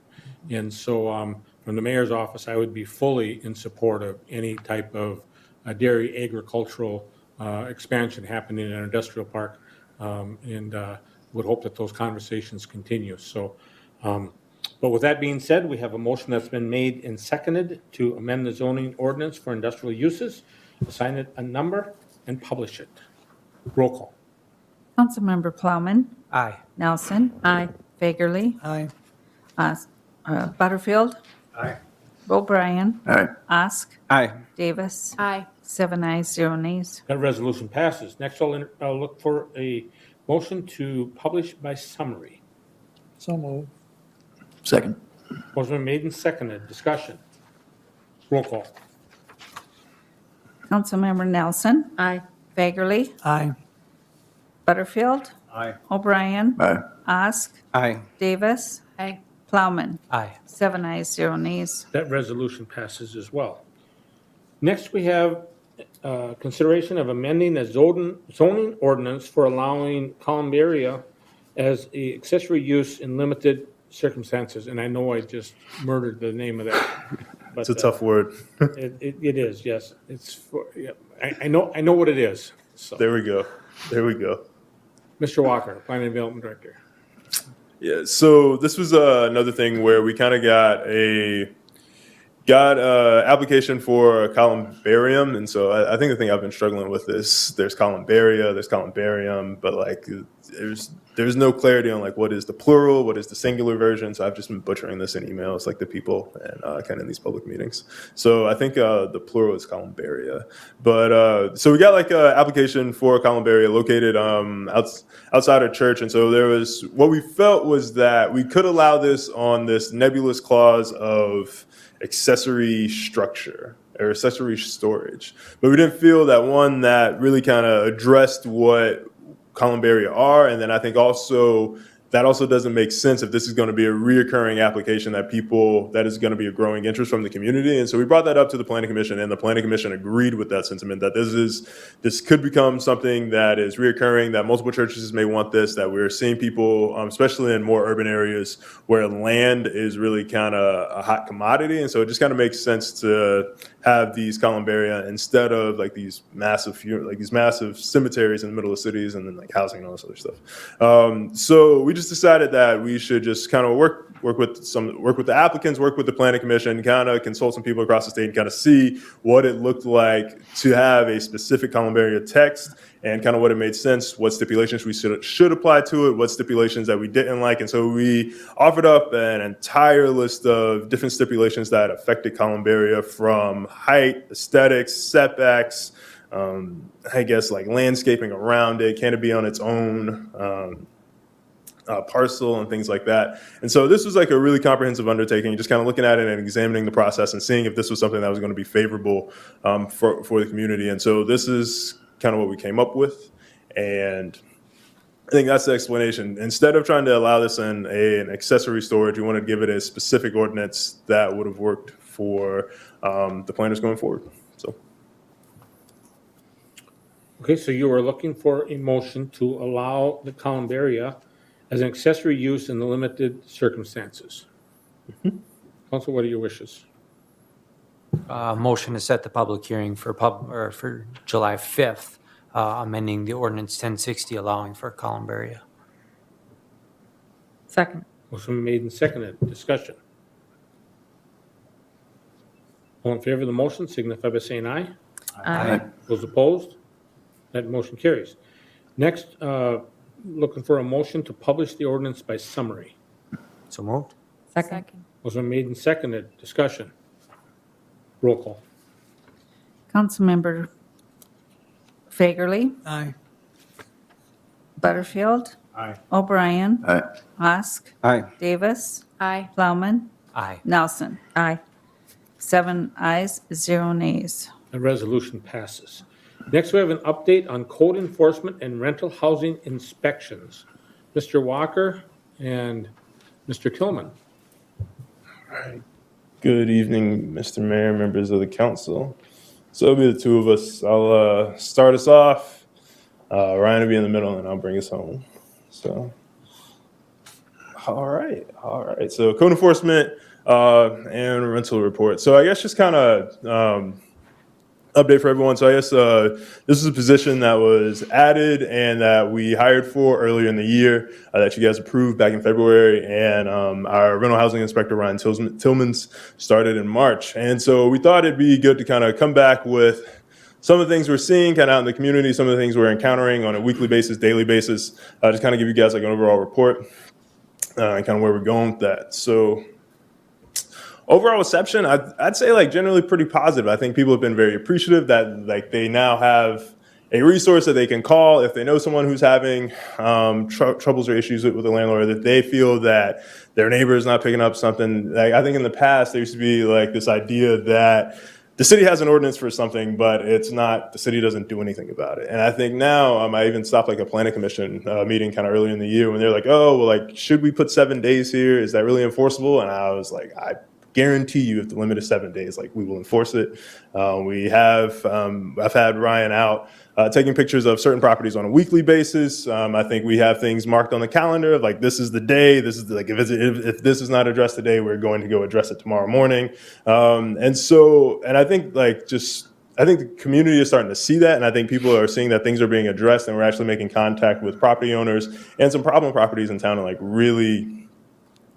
And so from the mayor's office, I would be fully in support of any type of dairy agricultural expansion happening in an industrial park, and would hope that those conversations continue. So, but with that being said, we have a motion that's been made and seconded to amend the zoning ordinance for industrial uses, assign it a number, and publish it. Roll call. Councilmember Plowman. Aye. Nelson. Aye. Fagerly. Aye. Butterfield. Aye. O'Brien. Aye. Ask. Aye. Davis. Aye. 7 ayes, 0 nays. That resolution passes. Next, I'll look for a motion to publish by summary. So moved. Second. Motion been made and seconded. Discussion. Roll call. Councilmember Nelson. Aye. Fagerly. Aye. Butterfield. Aye. O'Brien. Aye. Ask. Aye. Davis. Aye. Plowman. Aye. 7 ayes, 0 nays. That resolution passes as well. Next, we have consideration of amending the zoning ordinance for allowing columbaria as a accessory use in limited circumstances. And I know I just murdered the name of that. But, It's a tough word. It is, yes. It's for, yeah, I know what it is. So, There we go. Mr. Walker, Planning and Development Director. Yeah, so this was another thing where we kind of got application for a columbarium, and so I think the thing I've been struggling with is there's columbaria, there's columbarium, but like there's no clarity on like what is the plural, what is the singular version. So I've just been butchering this in emails like the people and kind of in these public meetings. So I think the plural is columbaria, but so we got like an application for a columbaria located outside of church, and so there was what we felt was that we could allow this on this nebulous clause of accessory structure or accessory storage, but we didn't feel that one that really kind of addressed what columbaria are, and then I think also that also doesn't make sense if this is going to be a reoccurring application that is going to be a growing interest from the community. And so we brought that up to the Planning Commission, and the Planning Commission agreed with that sentiment that this could become something that is reoccurring, that multiple churches may want this, that we're seeing people, especially in more urban areas where land is really kind of a hot commodity. And so it just kind of makes sense to have these columbaria instead of like these massive cemeteries in the middle of cities and then like housing and all this other stuff. So we just decided that we should just kind of work with the applicants, work with the Planning Commission, kind of consult some people across the state and kind of see what it looked like to have a specific columbaria text and kind of what it made sense, what stipulations we should apply to it, what stipulations that we didn't like. And so we offered up an entire list of different stipulations that affected columbaria, from height, aesthetics, setbacks, I guess like landscaping around it, can it be on its own parcel and things like that. And so this was like a really comprehensive undertaking, just kind of looking at it and examining the process and seeing if this was something that was going to be favorable for the community. And so this is kind of what we came up with. And I think that's the explanation. Instead of trying to allow this in an accessory storage, we wanted to give it a specific ordinance that would have worked for the planners going forward. So. Okay, so you are looking for a motion to allow the columbaria as an accessory use in the limited circumstances. Mm-hmm. Council, what are your wishes? Motion to set the public hearing for July 5th amending the ordinance 1060 allowing for columbarium. Second. Motion made and seconded. Discussion. All in favor of the motion signify by saying aye. Aye. Those opposed? That motion carries. Next, looking for a motion to publish the ordinance by summary. So moved. Second. Motion made and seconded. Discussion. Roll call. Councilmember Fagerly, Aye. Butterfield, Aye. O'Brien, Aye. Husk, Aye. Davis, Aye. Plowman, Aye. Nelson. Aye. 7 ayes, 0 nays. The resolution passes. Next, we have an update on code enforcement and rental housing inspections. Mr. Walker and Mr. Tillman. Good evening, Mr. Mayor, members of the council. So it'll be the two of us. I'll start us off. Ryan will be in the middle, and I'll bring us home. So, all right. So code enforcement and rental report. So I guess just kind of update for everyone. So I guess this is a position that was added and that we hired for earlier in the year that you guys approved back in February. And our rental housing inspector, Ryan Tillmans, started in March. And so we thought it'd be good to kind of come back with some of the things we're seeing kind of out in the community, some of the things we're encountering on a weekly basis, daily basis, just kind of give you guys like an overall report and kind of where we're going with that. So overall reception, I'd say like generally pretty positive. I think people have been very appreciative that like they now have a resource that they can call if they know someone who's having troubles or issues with the landlord, that they feel that their neighbor is not picking up something. Like, I think in the past there used to be like this idea that the city has an ordinance for something, but it's not, the city doesn't do anything about it. And I think now, I even stopped like a planning commission meeting kind of earlier in the year when they're like, oh, well, like, should we put 7 days here? Is that really enforceable? And I was like, I guarantee you if the limit is 7 days, like we will enforce it. I've had Ryan out taking pictures of certain properties on a weekly basis. I think we have things marked on the calendar of like, this is the day, this is like, if this is not addressed today, we're going to go address it tomorrow morning. And I think I think the community is starting to see that, and I think people are seeing that things are being addressed, and we're actually making contact with property owners and some problem properties in town, and like really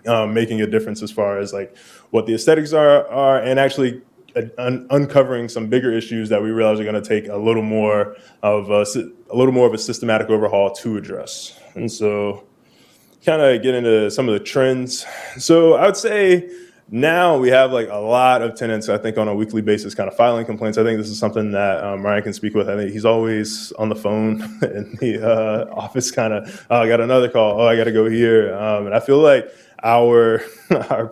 making a difference as far as like what the aesthetics are and actually uncovering some bigger issues that we realize are going to take a little more of a systematic overhaul to address. And so kind of get into some of the trends. So I would say now we have like a lot of tenants, I think, on a weekly basis kind of filing complaints. I think this is something that Ryan can speak with. I think he's always on the phone in the office kind of, oh, I got another call. Oh, I got to go here. And I feel like our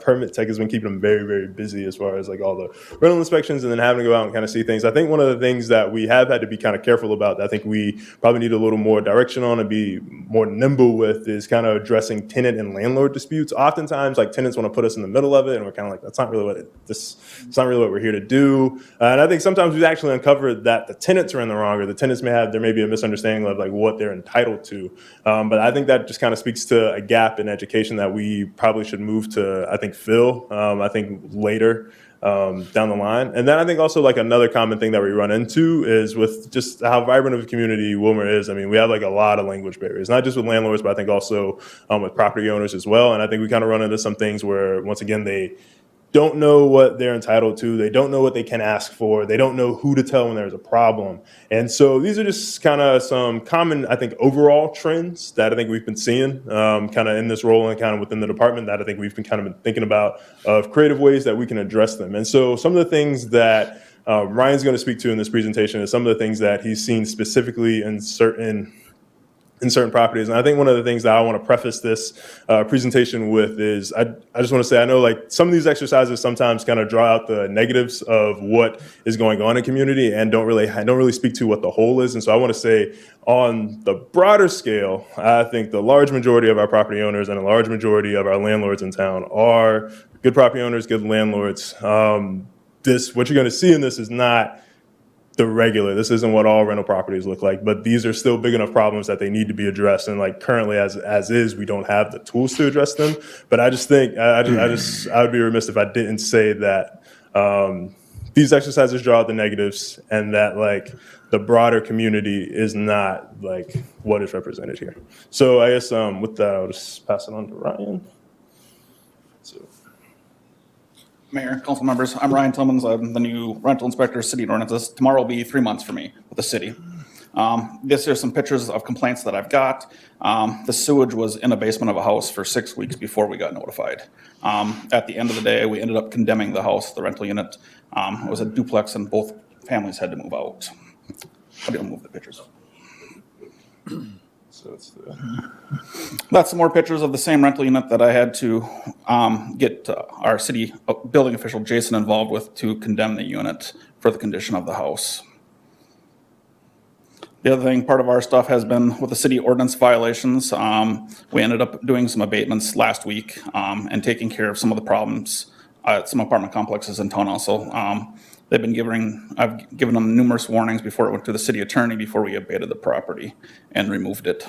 permit tech has been keeping them very, very busy as far as like all the rental inspections and then having to go out and kind of see things. I think one of the things that we have had to be kind of careful about, that I think we probably need a little more direction on and be more nimble with, is kind of addressing tenant and landlord disputes. Oftentimes, like tenants want to put us in the middle of it, and we're kind of like, that's not really it's not really what we're here to do. And I think sometimes we've actually uncovered that the tenants are in the wrong, or the tenants there may be a misunderstanding of like what they're entitled to. But I think that just kind of speaks to a gap in education that we probably should move to, I think, fill, I think, later down the line. And then I think also like another common thing that we run into is with just how vibrant of a community Willmar is. I mean, we have like a lot of language barriers, not just with landlords, but I think also with property owners as well. And I think we kind of run into some things where, once again, they don't know what they're entitled to. They don't know what they can ask for. They don't know who to tell when there's a problem. And so these are just kind of some common, I think, overall trends that I think we've been seeing kind of in this role and kind of within the department that I think we've been kind of been thinking about of creative ways that we can address them. And so some of the things that Ryan's going to speak to in this presentation is some of the things that he's seen specifically in certain properties. And I think one of the things that I want to preface this presentation with is I just want to say, I know like some of these exercises sometimes kind of draw out the negatives of what is going on in community and don't really speak to what the whole is. And so I want to say, on the broader scale, I think the large majority of our property owners and a large majority of our landlords in town are good property owners, good landlords. What you're going to see in this is not this isn't what all rental properties look like, but these are still big enough problems that they need to be addressed. And like currently as is, we don't have the tools to address them. But I just think I would be remiss if I didn't say that these exercises draw out the negatives, and that like the broader community is not like what is represented here. So I guess with that, I'll just pass it on to Ryan. So. Mayor, council members, I'm Ryan Tillmans. I'm the new rental inspector, city ordinances. Tomorrow will be 3 months for me with the city. This are some pictures of complaints that I've got. The sewage was in a basement of a house for 6 weeks before we got notified. At the end of the day, we ended up condemning the house, the rental unit. It was a duplex and both families had to move out. I'll be able to move the pictures. So it's That's some more pictures of the same rental unit that I had to get our city building official, Jason, involved with to condemn the unit for the condition of the house. The other thing, part of our stuff has been with the city ordinance violations. We ended up doing some abatements last week and taking care of some of the problems at some apartment complexes in town also. I've given them numerous warnings before it went to the city attorney before we abated the property and removed it.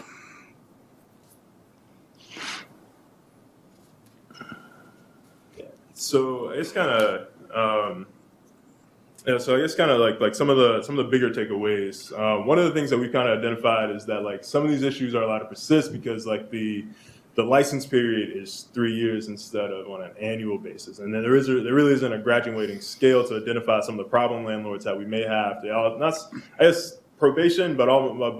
So it's kind of, so I guess kind of like some of the bigger takeaways. One of the things that we kind of identified is that like some of these issues are allowed to persist because like the license period is 3 years instead of on an annual basis, and then there really isn't a graduating scale to identify some of the problem landlords that we may have. Not, I guess, probation, but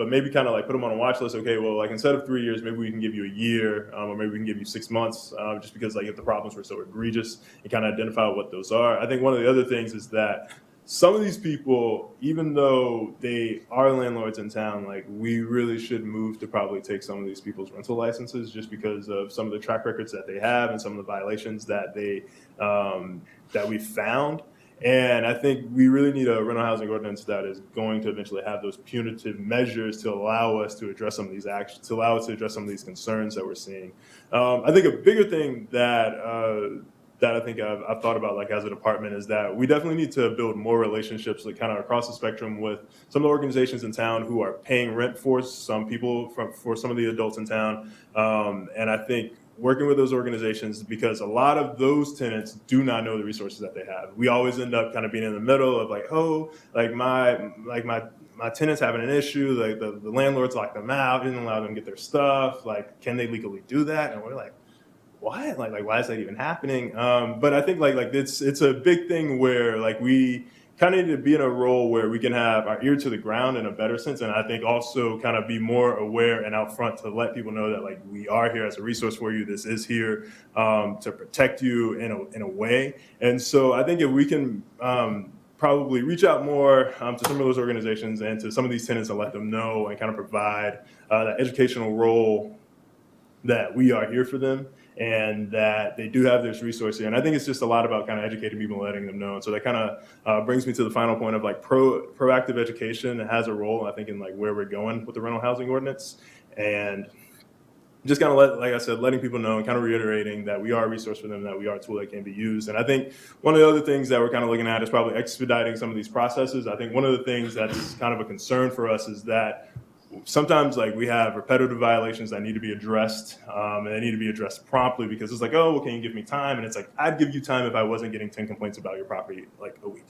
maybe kind of like put them on a watch list. Okay, well, like instead of 3 years, maybe we can give you a year, or maybe we can give you 6 months, just because like if the problems were so egregious, and kind of identify what those are. I think one of the other things is that some of these people, even though they are landlords in town, like we really should move to probably take some of these people's rental licenses just because of some of the track records that they have and some of the violations that that we found. And I think we really need a rental housing ordinance that is going to eventually have those punitive measures to allow us to address some of these actions, to allow us to address some of these concerns that we're seeing. I think a bigger thing that I think I've thought about like as a department is that we definitely need to build more relationships like kind of across the spectrum with some of the organizations in town who are paying rent for some people, for some of the adults in town. And I think working with those organizations, because a lot of those tenants do not know the resources that they have. We always end up kind of being in the middle of like, oh, like my tenant's having an issue, like the landlord's locked them out, didn't allow them to get their stuff. Like, can they legally do that? And we're like, what? Like why is that even happening? But I think like it's a big thing where like we kind of need to be in a role where we can have our ear to the ground in a better sense, and I think also kind of be more aware and out front to let people know that like we are here as a resource for you. This is here to protect you in a way. And so I think if we can probably reach out more to some of those organizations and to some of these tenants and let them know and kind of provide that educational role that we are here for them and that they do have this resource here. And I think it's just a lot about kind of educating people and letting them know. And so that kind of brings me to the final point of like proactive education has a role, I think, in like where we're going with the rental housing ordinance. And just kind of like I said, letting people know and kind of reiterating that we are a resource for them, that we are a tool that can be used. And I think one of the other things that we're kind of looking at is probably expediting some of these processes. I think one of the things that's kind of a concern for us is that sometimes like we have repetitive violations that need to be addressed, and they need to be addressed promptly, because it's like, oh, well, can you give me time? And it's like, I'd give you time if I wasn't getting 10 complaints about your property like a week,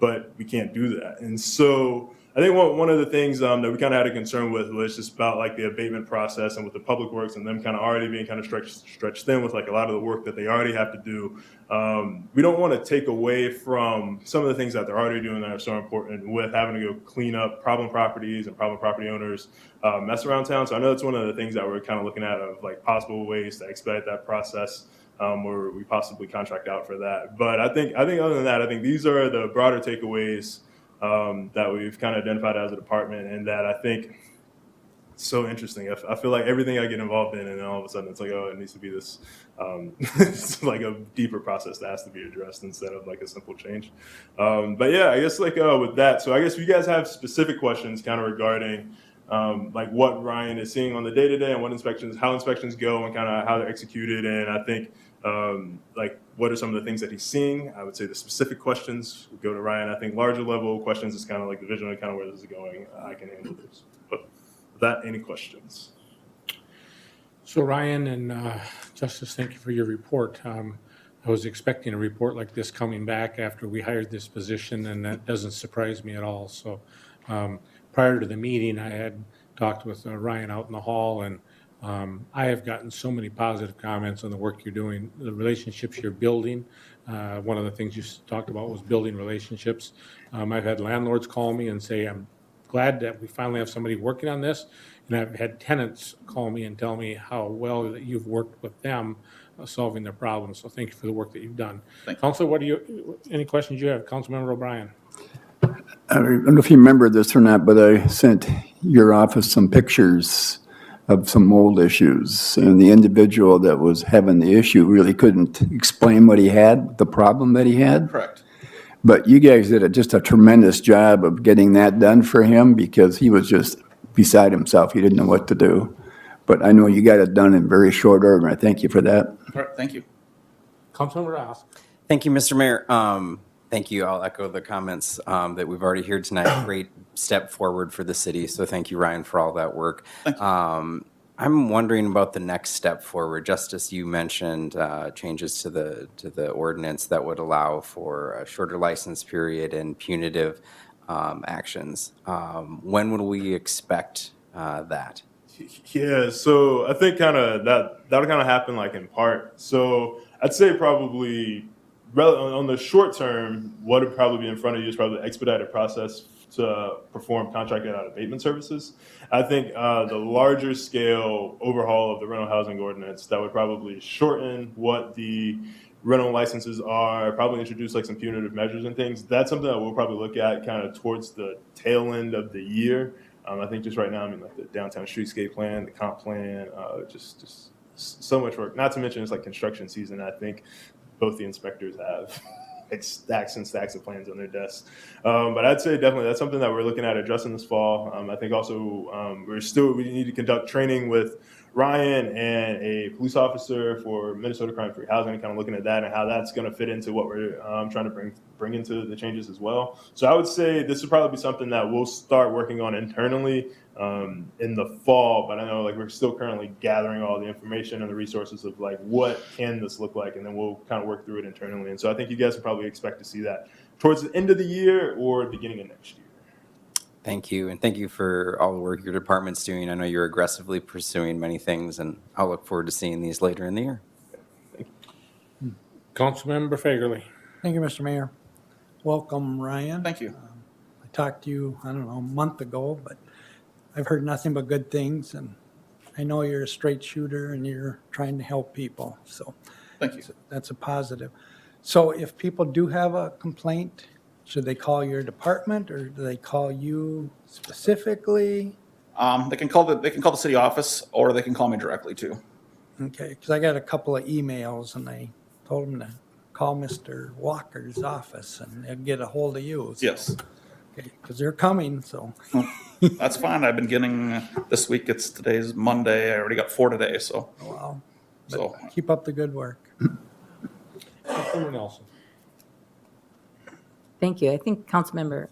but we can't do that. And so I think one of the things that we kind of had a concern with was just about like the abatement process and with the public works and them kind of already being kind of stretched thin with like a lot of the work that they already have to do. We don't want to take away from some of the things that they're already doing that are so important with having to go clean up problem properties and problem property owners mess around town. So I know that's one of the things that we're kind of looking at of like possible ways to expedite that process, where we possibly contract out for that. But I think other than that, I think these are the broader takeaways that we've kind of identified as a department, and that I think it's so interesting. I feel like everything I get involved in, and then all of a sudden it's like, oh, it needs to be this, it's like a deeper process that has to be addressed instead of like a simple change. But yeah, I guess like with that, so I guess if you guys have specific questions kind of regarding like what Ryan is seeing on the day-to-day and how inspections go and kind of how they're executed, and I think like what are some of the things that he's seeing, I would say the specific questions would go to Ryan. I think larger level questions is kind of like the vision of kind of where this is going. I can handle this. But with that, any questions? So Ryan and Justice, thank you for your report. I was expecting a report like this coming back after we hired this position, and that doesn't surprise me at all. So prior to the meeting, I had talked with Ryan out in the hall, and I have gotten so many positive comments on the work you're doing, the relationships you're building. One of the things you talked about was building relationships. I've had landlords call me and say, I'm glad that we finally have somebody working on this. And I've had tenants call me and tell me how well that you've worked with them solving their problems. So thank you for the work that you've done. Councilor, any questions you have? Councilmember O'Brien. I don't know if you remember this or not, but I sent your office some pictures of some old issues, and the individual that was having the issue really couldn't explain what he had, the problem that he had. Correct. But you guys did just a tremendous job of getting that done for him, because he was just beside himself. He didn't know what to do. But I know you got it done in very short order, and I thank you for that. All right, thank you. Councilmember Ross. Thank you, Mr. Mayor. Thank you. I'll echo the comments that we've already heard tonight. Great step forward for the city. So thank you, Ryan, for all that work. I'm wondering about the next step forward. Justice, you mentioned changes to the ordinance that would allow for a shorter license period and punitive actions. When would we expect that? Yeah, so I think that'll kind of happen like in part. So I'd say probably on the short term, what would probably be in front of you is probably the expedited process to perform contracted out abatement services. I think the larger scale overhaul of the rental housing ordinance that would probably shorten what the rental licenses are, probably introduce like some punitive measures and things. That's something that we'll probably look at kind of towards the tail end of the year. I think just right now, I mean, like the downtown streetscape plan, the comp plan, just so much work. Not to mention it's like construction season. I think both the inspectors have like stacks and stacks of plans on their desks. But I'd say definitely that's something that we're looking at addressing this fall. I think also we need to conduct training with Ryan and a police officer for Minnesota crime-free housing, kind of looking at that and how that's going to fit into what we're trying to bring into the changes as well. So I would say this would probably be something that we'll start working on internally in the fall, but I know like we're still currently gathering all the information and the resources of like what can this look like, and then we'll kind of work through it internally. And so I think you guys will probably expect to see that towards the end of the year or beginning of next year. Thank you, and thank you for all the work your department's doing. I know you're aggressively pursuing many things, and I'll look forward to seeing these later in the year. Councilmember Fagerly. Thank you, Mr. Mayor. Welcome, Ryan. Thank you. I talked to you, I don't know, a month ago, but I've heard nothing but good things, and I know you're a straight shooter and you're trying to help people. So Thank you. that's a positive. So if people do have a complaint, should they call your department or do they call you specifically? They can call the city office, or they can call me directly too. Okay, because I got a couple of emails and I told them to call Mr. Walker's office and they'll get a hold of you. So, Yes. okay, because they're coming, so. That's fine. I've been getting this week. Today's Monday. I already got 4 today. So. Wow. So keep up the good work. Councilmember Nelson. Thank you. I think Councilmember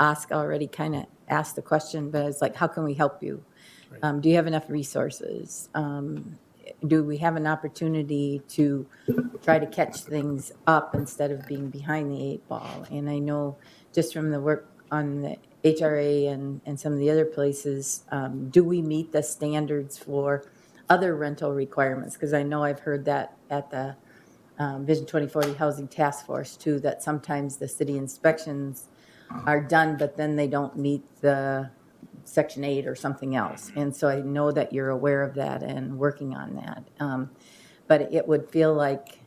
Osk already kind of asked the question, but it's like, how can we help you? Do you have enough resources? Do we have an opportunity to try to catch things up instead of being behind the 8 ball? And I know just from the work on the HRA and some of the other places, do we meet the standards for other rental requirements? Because I know I've heard that at the Vision 2040 Housing Task Force too, that sometimes the city inspections are done, but then they don't meet the Section 8 or something else. And so I know that you're aware of that and working on that. But it would feel like,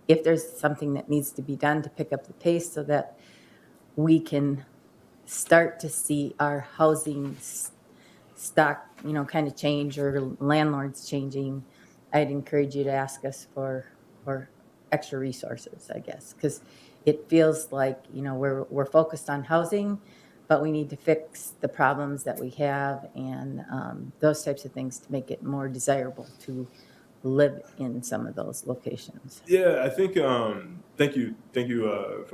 if there's something that needs to be done to pick up the pace so that we can start to see our housing stock, kind of change, or landlords changing, I'd encourage you to ask us for extra resources, I guess, because it feels like, we're focused on housing, but we need to fix the problems that we have and those types of things to make it more desirable to live in some of those locations? Yeah, I think, thank you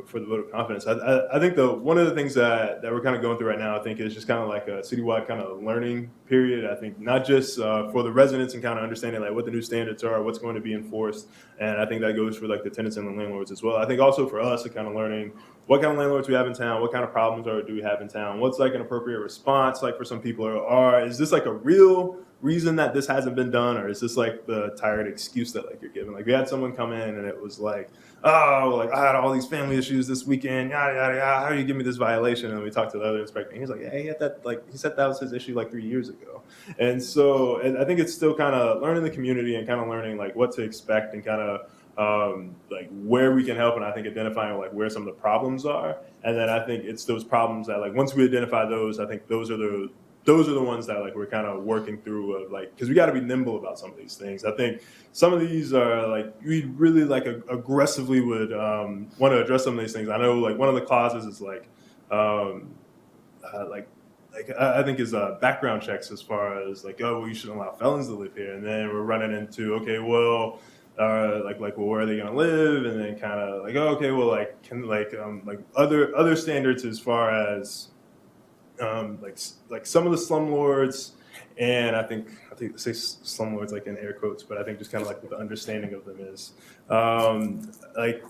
for the vote of confidence. I think one of the things that we're kind of going through right now, I think is just kind of like a citywide kind of learning period. I think not just for the residents and kind of understanding like what the new standards are, what's going to be enforced. And I think that goes for like the tenants and the landlords as well. I think also for us, kind of learning what kind of landlords we have in town, what kind of problems do we have in town, what's like an appropriate response like for some people, or is this like a real reason that this hasn't been done, or is this like the tired excuse that like you're giving? Like we had someone come in and it was like, oh, like I had all these family issues this weekend, yada yada yada. How do you give me this violation? And we talked to the other inspector, and he's like, yeah, he had that. Like he said that was his issue like 3 years ago. And so I think it's still kind of learning the community and kind of learning like what to expect and kind of like where we can help, and I think identifying like where some of the problems are. And then I think it's those problems that like once we identify those, I think those are the ones that like we're kind of working through of like, because we got to be nimble about some of these things. I think some of these are like we really like aggressively would want to address some of these things. I know like one of the clauses is like I think is background checks as far as like, oh, well, you shouldn't allow felons to live here, and then we're running into okay, well. Well, where are they going to live? And then kind of like, oh, okay, well, like, can like other standards as far as like some of the slumlords, and I think they say slumlords like in air quotes, but I think just kind of like what the understanding of them is, like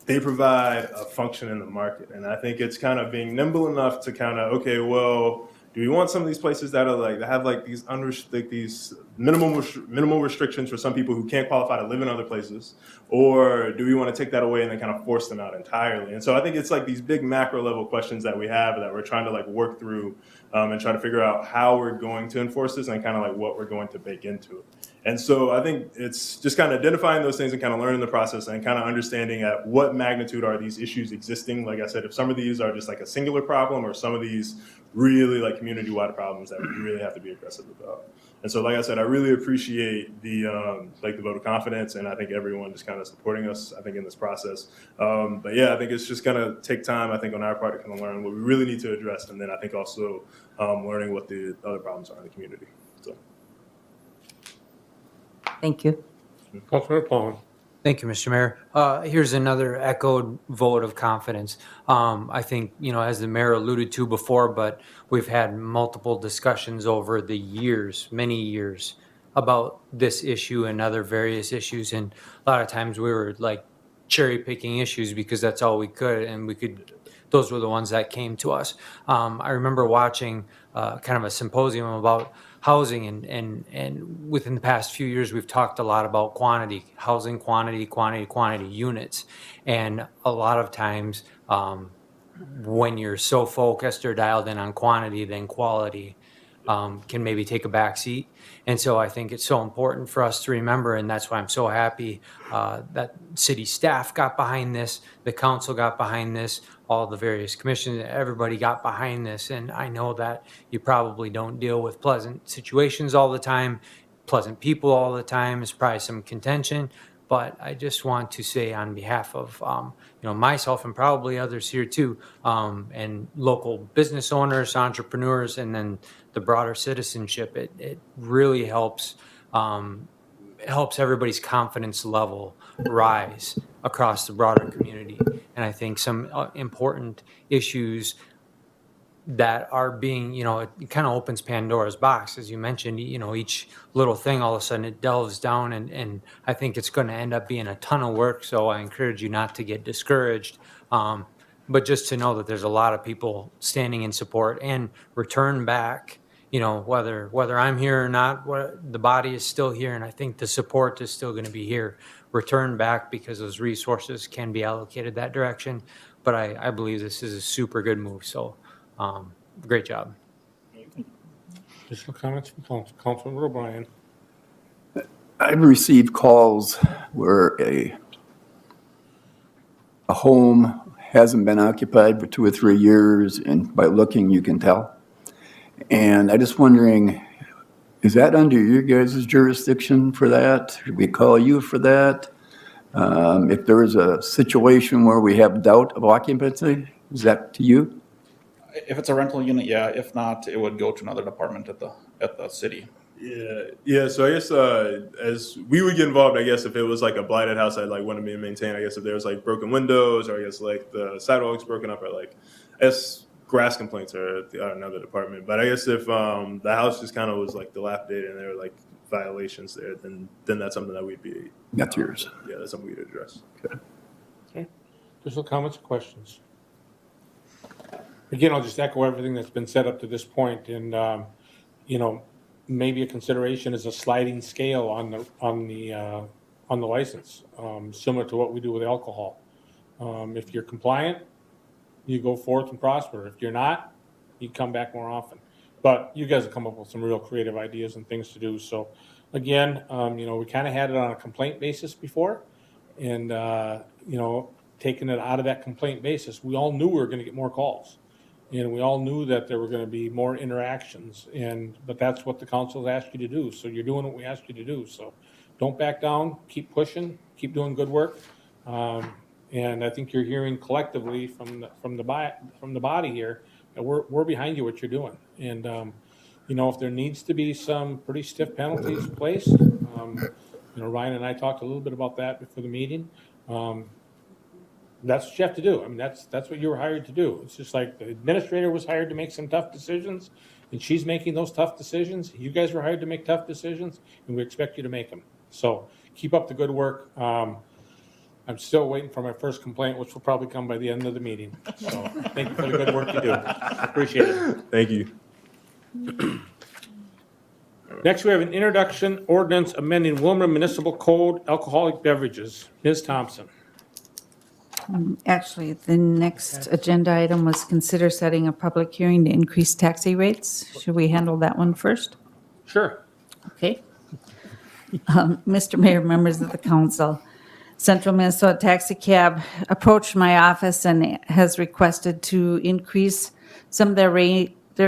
they provide a function in the market, and I think it's kind of being nimble enough to kind of okay, well. Do we want some of these places that are like that have like these these minimal restrictions for some people who can't qualify to live in other places, or do we want to take that away and then kind of force them out entirely? And so I think it's like these big macro level questions that we have that we're trying to like work through and try to figure out how we're going to enforce this and kind of like what we're going to bake into it. And so I think it's just kind of identifying those things and kind of learning the process and kind of understanding at what magnitude are these issues existing. Like I said, if some of these are just like a singular problem or some of these really like community-wide problems that we really have to be aggressive about. And so, like I said, I really appreciate the vote of confidence, and I think everyone just kind of supporting us, I think, in this process. But yeah, I think it's just going to take time, I think, on our part to kind of learn what we really need to address, and then I think also learning what the other problems are in the community. So. Thank you. Councilor Paul. Thank you, Mr. Mayor. Here's another echoed vote of confidence. I think, as the mayor alluded to before, but we've had multiple discussions over the years, many years, about this issue and other various issues. And a lot of times we were like cherry picking issues because that's all we could. And those were the ones that came to us. I remember watching kind of a symposium about housing, and within the past few years, we've talked a lot about quantity, housing quantity, units. And a lot of times when you're so focused or dialed in on quantity, then quality can maybe take a back seat. And so I think it's so important for us to remember, and that's why I'm so happy that city staff got behind this, the council got behind this, all the various commissions, everybody got behind this. And I know that you probably don't deal with pleasant situations all the time, pleasant people all the time. It's probably some contention, but I just want to say on behalf of myself and probably others here too, and local business owners, entrepreneurs, and then the broader citizenship, it really helps everybody's confidence level rise across the broader community. And I think some important issues that are being, it kind of opens Pandora's box, as you mentioned, each little thing, all of a sudden it delves down, and I think it's going to end up being a ton of work. So I encourage you not to get discouraged, but just to know that there's a lot of people standing in support and return back, whether I'm here or not, the body is still here. And I think the support is still going to be here. Return back because those resources can be allocated that direction. But I believe this is a super good move. So great job. Additional comments from Councilman O'Brien. I've received calls where a home hasn't been occupied for 2 or 3 years, and by looking you can tell. And I'm just wondering, is that under your guys' jurisdiction for that? Should we call you for that? If there is a situation where we have doubt of occupancy, is that to you? If it's a rental unit, yeah. If not, it would go to another department at the city. Yeah. So I guess as we would get involved, I guess if it was like a blighted house, I'd like want to be maintained. I guess if there was like broken windows, or I guess like the sidewalks broken up, or like, I guess grass complaints are another department. But I guess if the house just kind of was like dilapidated and there were like violations there, then that's something that we'd be. That's yours. Yeah, that's something we'd address. Okay. Additional comments or questions? Again, I'll just echo everything that's been said up to this point, and maybe a consideration is a sliding scale on the license, similar to what we do with alcohol. If you're compliant, you go forth and prosper. If you're not, you come back more often. But you guys have come up with some real creative ideas and things to do. So again, we kind of had it on a complaint basis before, and taking it out of that complaint basis, we all knew we were going to get more calls, and we all knew that there were going to be more interactions. But that's what the council has asked you to do. So you're doing what we asked you to do. So don't back down. Keep pushing. Keep doing good work. And I think you're hearing collectively from the body here that we're behind you what you're doing. And if there needs to be some pretty stiff penalties placed, Ryan and I talked a little bit about that before the meeting. That's what you have to do. I mean, that's what you were hired to do. It's just like the administrator was hired to make some tough decisions, and she's making those tough decisions. You guys were hired to make tough decisions, and we expect you to make them. So keep up the good work. I'm still waiting for my first complaint, which will probably come by the end of the meeting. So thank you for the good work you do. Appreciate it. Thank you. Next, we have an introduction ordinance amending Willmar Municipal Code alcoholic beverages. Ms. Thompson. Actually, the next agenda item was consider setting a public hearing to increase taxi rates. Should we handle that one first? Sure. Okay. Mr. Mayor, members of the council, Central Minnesota Taxi Cab approached my office and has requested to increase some of their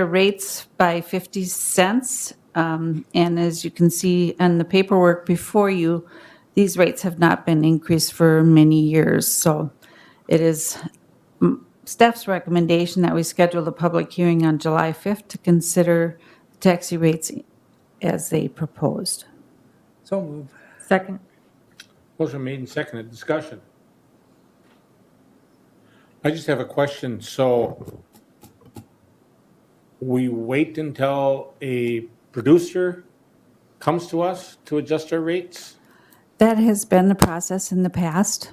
rates by 50 cents. And as you can see in the paperwork before you, these rates have not been increased for many years. So it is staff's recommendation that we schedule the public hearing on July 5th to consider taxi rates as they proposed. So move. Second. Motion made and seconded. Discussion. I just have a question. So we wait until a producer comes to us to adjust our rates? That has been the process in the past.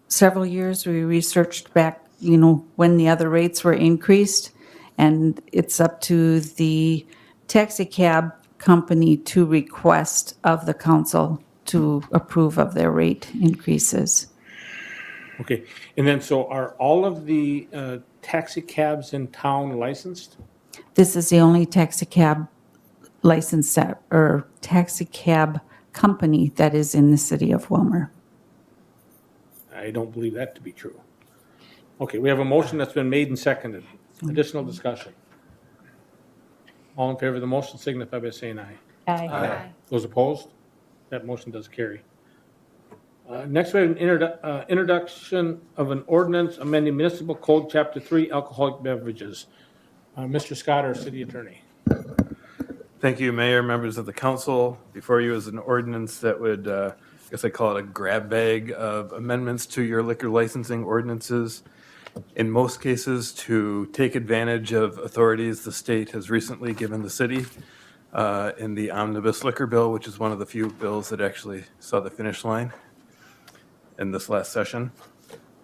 Several years, we researched back, when the other rates were increased, and it's up to the taxi cab company to request of the council to approve of their rate increases. Okay, and then so are all of the taxi cabs in town licensed? This is the only taxi cab license or taxi cab company that is in the city of Willmar. I don't believe that to be true. Okay, we have a motion that's been made and seconded. Additional discussion. All in favor of the motion signify by saying aye. Aye. Those opposed? That motion does carry. Next, we have an introduction of an ordinance amending Municipal Code Chapter 3 alcoholic beverages. Mr. Scott, our city attorney. Thank you, Mayor, members of the council. Before you is an ordinance that would, I guess I call it a grab bag of amendments to your liquor licensing ordinances. In most cases, to take advantage of authorities the state has recently given the city in the omnibus liquor bill, which is one of the few bills that actually saw the finish line in this last session.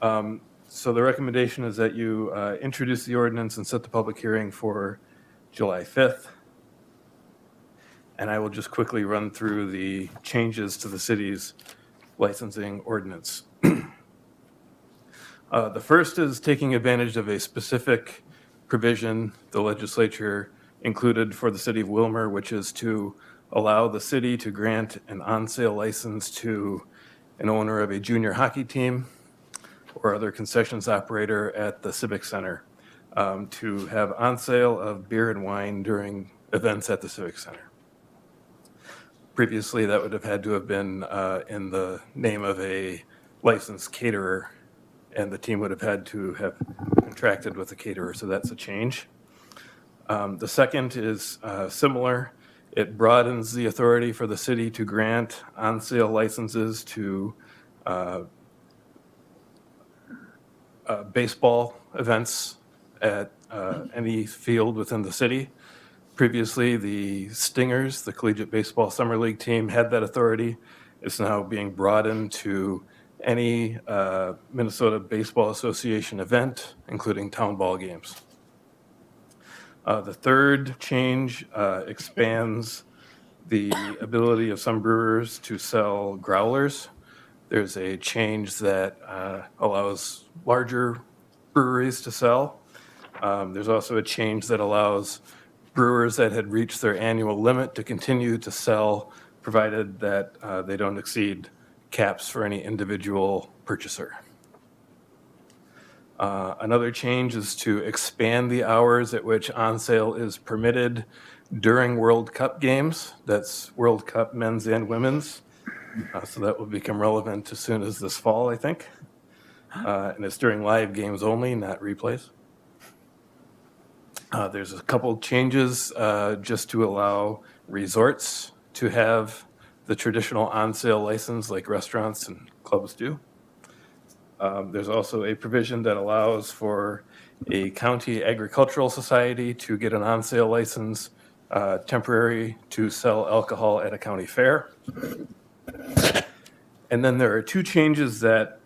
So the recommendation is that you introduce the ordinance and set the public hearing for July 5th. And I will just quickly run through the changes to the city's licensing ordinance. The first is taking advantage of a specific provision the legislature included for the city of Willmar, which is to allow the city to grant an on-sale license to an owner of a junior hockey team or other concessions operator at the Civic Center to have on-sale of beer and wine during events at the Civic Center. Previously, that would have had to have been in the name of a licensed caterer, and the team would have had to have contracted with the caterer, so that's a change. The second is similar. It broadens the authority for the city to grant on-sale licenses to baseball events at any field within the city. Previously, the Stingers, the Collegiate Baseball Summer League team, had that authority. It's now being broadened to any Minnesota Baseball Association event, including town ball games. The third change expands the ability of some brewers to sell growlers. There's a change that allows larger breweries to sell. There's also a change that allows brewers that had reached their annual limit to continue to sell, provided that they don't exceed caps for any individual purchaser. Another change is to expand the hours at which on-sale is permitted during World Cup games. That's World Cup men's and women's. So that will become relevant as soon as this fall, I think. And it's during live games only, not replays. There's a couple changes just to allow resorts to have the traditional on-sale license like restaurants and clubs do. There's also a provision that allows for a county agricultural society to get an on-sale license temporary to sell alcohol at a county fair. And then there are two changes that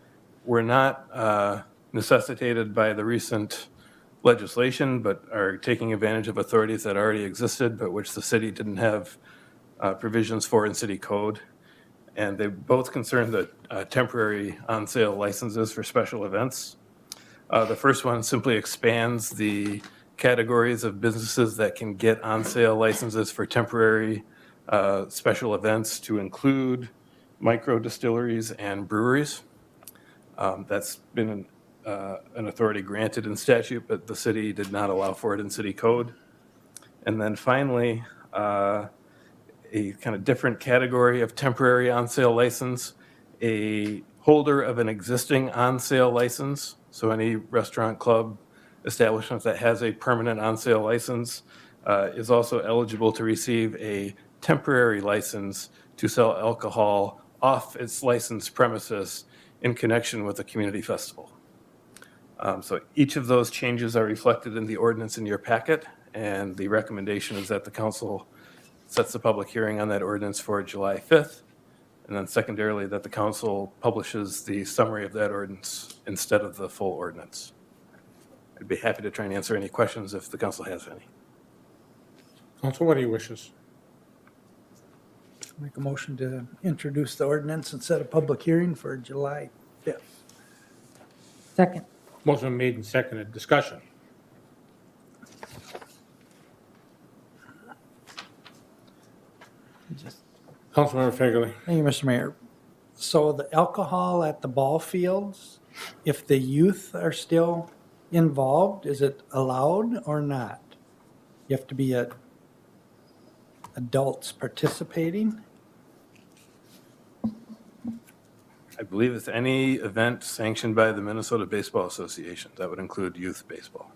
were not necessitated by the recent legislation, but are taking advantage of authorities that already existed, but which the city didn't have provisions for in city code. And they both concern the temporary on-sale licenses for special events. The first one simply expands the categories of businesses that can get on-sale licenses for temporary special events to include micro distilleries and breweries. That's been an authority granted in statute, but the city did not allow for it in city code. And then finally, a kind of different category of temporary on-sale license, a holder of an existing on-sale license, so any restaurant, club, establishment that has a permanent on-sale license is also eligible to receive a temporary license to sell alcohol off its licensed premises in connection with a community festival. So each of those changes are reflected in the ordinance in your packet, and the recommendation is that the council sets the public hearing on that ordinance for July 5th, and then secondarily that the council publishes the summary of that ordinance instead of the full ordinance. I'd be happy to try and answer any questions if the council has any. Council, what are your wishes? Make a motion to introduce the ordinance and set a public hearing for July 5th. Second. Motion made and seconded. Discussion. Councilmember Fagerly. Thank you, Mr. Mayor. So the alcohol at the ball fields, if the youth are still involved, is it allowed or not? You have to be adults participating? I believe it's any event sanctioned by the Minnesota Baseball Association. That would include youth baseball.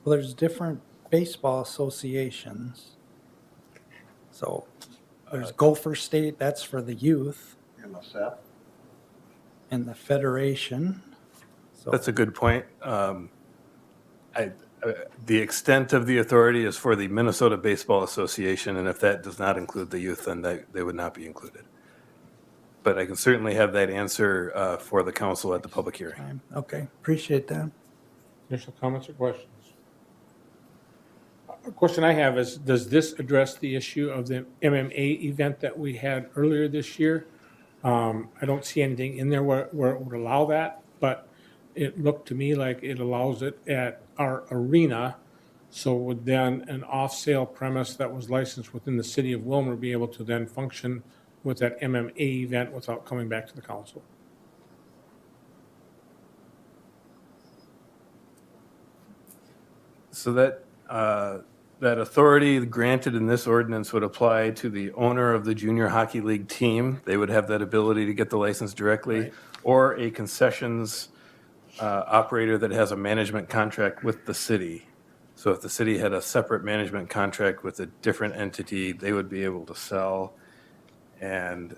Well, there's different baseball associations. So there's Gopher State, that's for the youth. MSF. And the Federation. So That's a good point. The extent of the authority is for the Minnesota Baseball Association, and if that does not include the youth, then they would not be included. But I can certainly have that answer for the council at the public hearing. Okay, appreciate that. Additional comments or questions? A question I have is, does this address the issue of the MMA event that we had earlier this year? I don't see anything in there where it would allow that, but it looked to me like it allows it at our arena. So would then an off-sale premise that was licensed within the city of Willmar be able to then function with that MMA event without coming back to the council? So that authority granted in this ordinance would apply to the owner of the junior hockey league team. They would have that ability to get the license directly, right, or a concessions operator that has a management contract with the city So if the city had a separate management contract with a different entity, they would be able to sell. And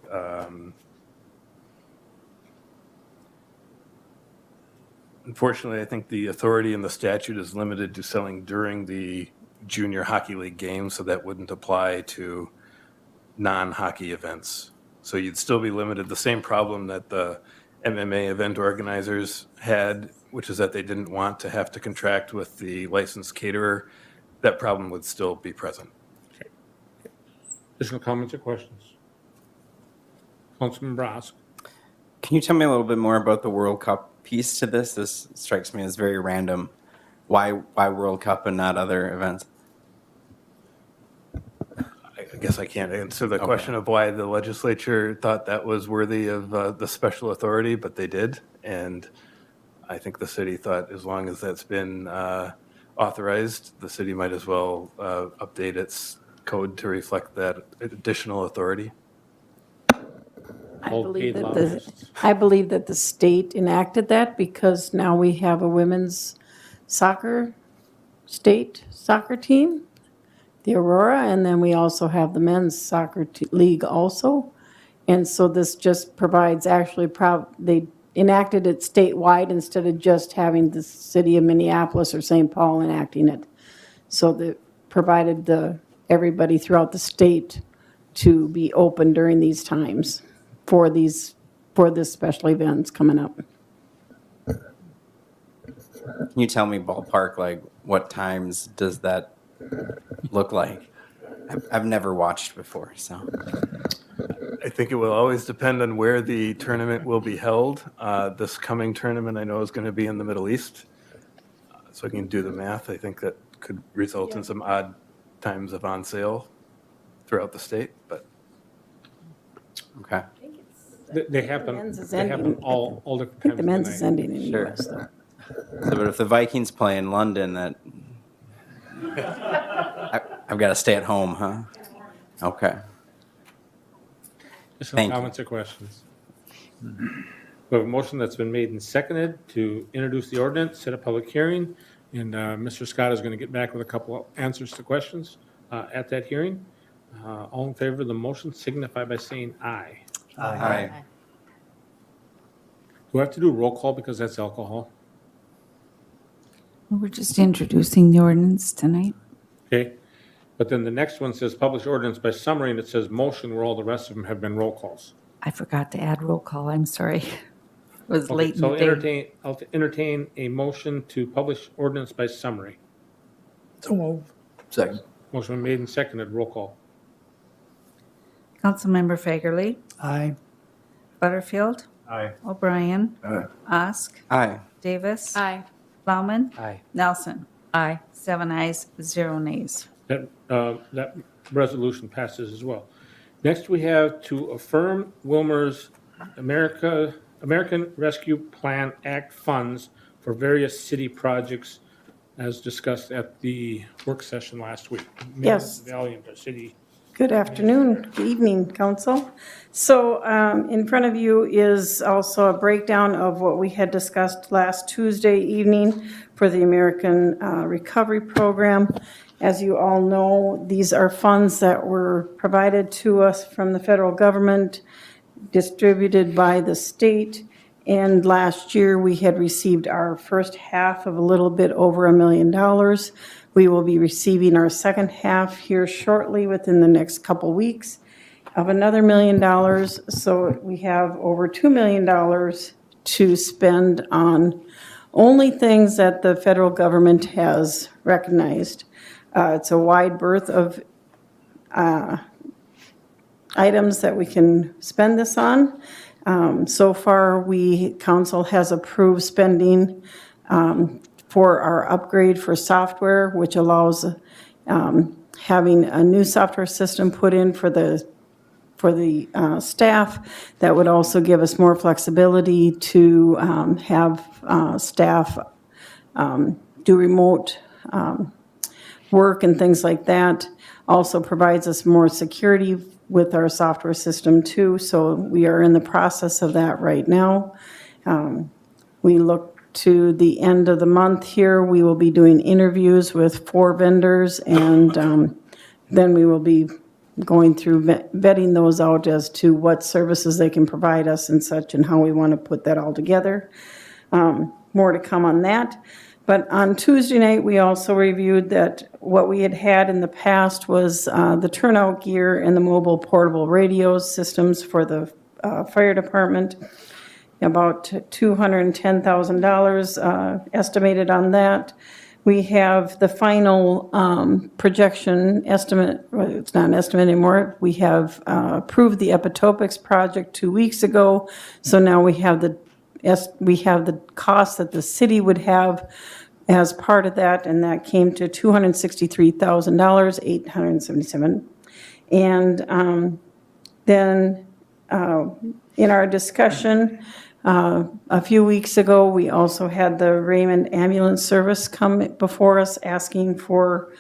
unfortunately, I think the authority in the statute is limited to selling during the junior hockey league games, so that wouldn't apply to non-hockey events. So you'd still be limited, the same problem that the MMA event organizers had, which is that they didn't want to have to contract with the licensed caterer. That problem would still be present. Additional comments or questions? Councilman Brask. Can you tell me a little bit more about the World Cup piece to this? This strikes me as very random. Why World Cup and not other events? I guess I can't answer the question of why the legislature thought that was worthy of the special authority, but they did. And I think the city thought as long as that's been authorized, the city might as well update its code to reflect that additional authority. I believe that the state enacted that because now we have a women's state soccer team, the Aurora, and then we also have the men's soccer league also. And so this just provides they enacted it statewide instead of just having the city of Minneapolis or St. Paul enacting it. So that provided everybody throughout the state to be open during these times for this special events coming up. Can you tell me ballpark, like what times does that look like? I've never watched before, so. I think it will always depend on where the tournament will be held. This coming tournament I know is going to be in the Middle East. So I can do the math. I think that could result in some odd times of on sale throughout the state, but. Okay. They happen all different times. I think the men's is ending in the Sure. US though. So, but if the Vikings play in London, that I've got to stay at home, huh? Okay. Additional Thank you. comments or questions? We have a motion that's been made and seconded to introduce the ordinance, set a public hearing, and Mr. Scott is going to get back with a couple of answers to questions at that hearing. All in favor of the motion signify by saying aye. Aye. Do I have to do a roll call because that's alcohol? We're just introducing the ordinance tonight. Okay, but then the next one says publish ordinance by summary, and it says motion where all the rest of them have been roll calls. I forgot to add roll call, I'm sorry. It was Okay, late in so the day. I'll entertain a motion to publish ordinance by summary. So move. Second. Motion made and seconded, roll call. Councilmember Fagerly, Aye. Butterfield, Aye. O'Brien, Aye. Osk, Aye. Davis, Aye. Plowman, Aye. Nelson. Aye. 7 ayes, 0 nays. That resolution passes as well. Next, we have to affirm Willmar's American Rescue Plan Act funds for various city projects as discussed at the work session last week. Yes. Valiant, our city. Good afternoon, good evening, council. So in front of you is also a breakdown of what we had discussed last Tuesday evening for the American Recovery Program. As you all know, these are funds that were provided to us from the federal government, distributed by the state. And last year, we had received our first half of a little bit over $1 million. We will be receiving our second half here shortly within the next couple weeks of another $1 million. So we have over $2 million to spend on only things that the federal government has recognized. It's a wide berth of items that we can spend this on. So far, council has approved spending for our upgrade for software, which allows having a new software system put in for the staff. That would also give us more flexibility to have staff do remote work and things like that. Also provides us more security with our software system too. So we are in the process of that right now. We look to the end of the month here, we will be doing interviews with 4 vendors, and then we will be going through vetting those out as to what services they can provide us and such, and how we want to put that all together. More to come on that. But on Tuesday night, we also reviewed that what we had in the past was the turnout gear and the mobile portable radio systems for the fire department. About $210,000 estimated on that. We have the final projection estimate, well, it's not an estimate anymore. We have approved the Epitopics project 2 weeks ago. So now we have the cost that the city would have as part of that, and that came to $263,877. And then in our discussion, a few weeks ago, we also had the Raymond Ambulance Service come before us asking for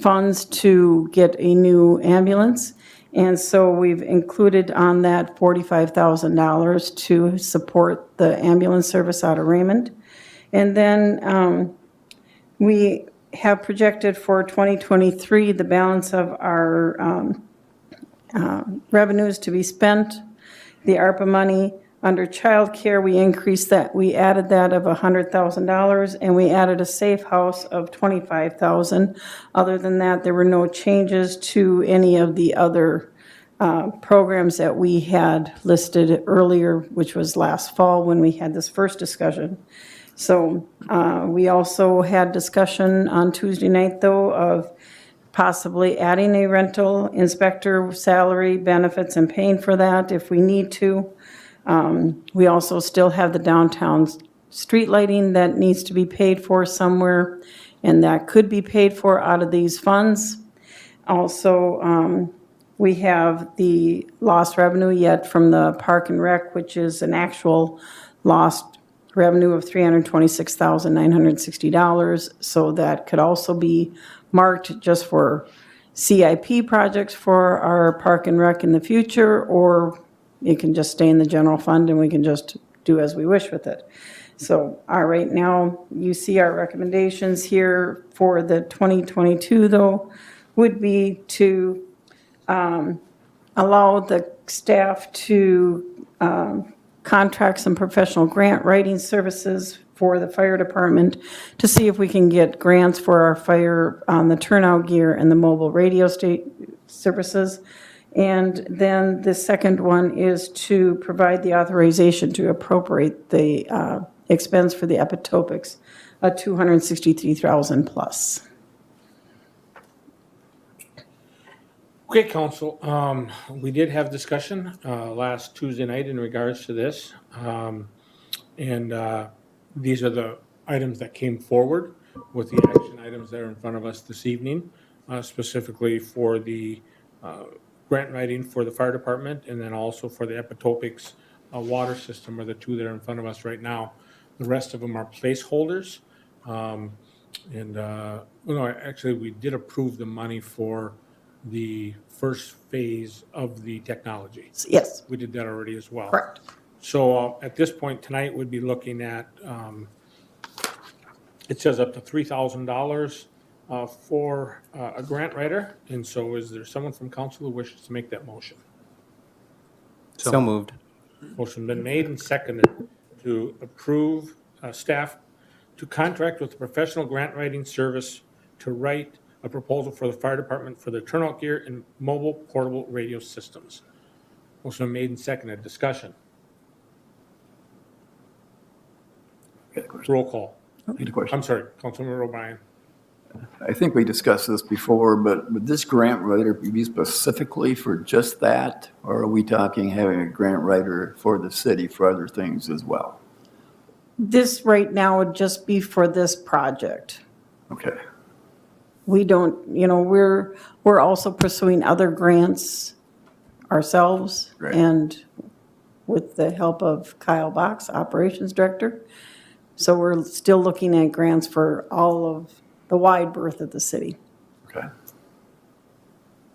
funds to get a new ambulance. And so we've included on that $45,000 to support the ambulance service out of Raymond. And then we have projected for 2023 the balance of our revenues to be spent. The ARPA money under childcare, we increased that. We added that of $100,000, and we added a safe house of $25,000. Other than that, there were no changes to any of the other programs that we had listed earlier, which was last fall when we had this first discussion. So we also had discussion on Tuesday night, though, of possibly adding a rental inspector salary, benefits, and paying for that if we need to. We also still have the downtown street lighting that needs to be paid for somewhere, and that could be paid for out of these funds. Also, we have the lost revenue yet from the Park and Rec, which is an actual lost revenue of $326,960. So that could also be marked just for CIP projects for our Park and Rec in the future, or it can just stay in the general fund and we can just do as we wish with it. So right now, you see our recommendations here for the 2022, though, would be to allow the staff to contract some professional grant writing services for the fire department to see if we can get grants for our fire on the turnout gear and the mobile radio services. And then the second one is to provide the authorization to appropriate the expense for the epitopics, $263,000 plus. Okay, council, we did have discussion last Tuesday night in regards to this. And these are the items that came forward with the action items that are in front of us this evening, specifically for the grant writing for the fire department, and then also for the epitopics water system are the two that are in front of us right now. The rest of them are placeholders. Actually, we did approve the money for the first phase of the technology. Yes. We did that already as well. Correct. So at this point tonight, we'd be looking at, it says up to $3,000 for a grant writer. And so is there someone from council who wishes to make that motion? So moved. Motion been made and seconded to approve staff to contract with a professional grant writing service to write a proposal for the fire department for the turnout gear and mobile portable radio systems. Motion made and seconded. Discussion. Roll call. Need a question. I'm sorry, Councilmember O'Brien. I think we discussed this before, but would this grant writer be specifically for just that? Or are we talking having a grant writer for the city for other things as well? This right now would just be for this project. Okay. We don't, we're also pursuing other grants ourselves. Right. And with the help of Kyle Box, Operations Director. So we're still looking at grants for all of the wide berth of the city. Okay.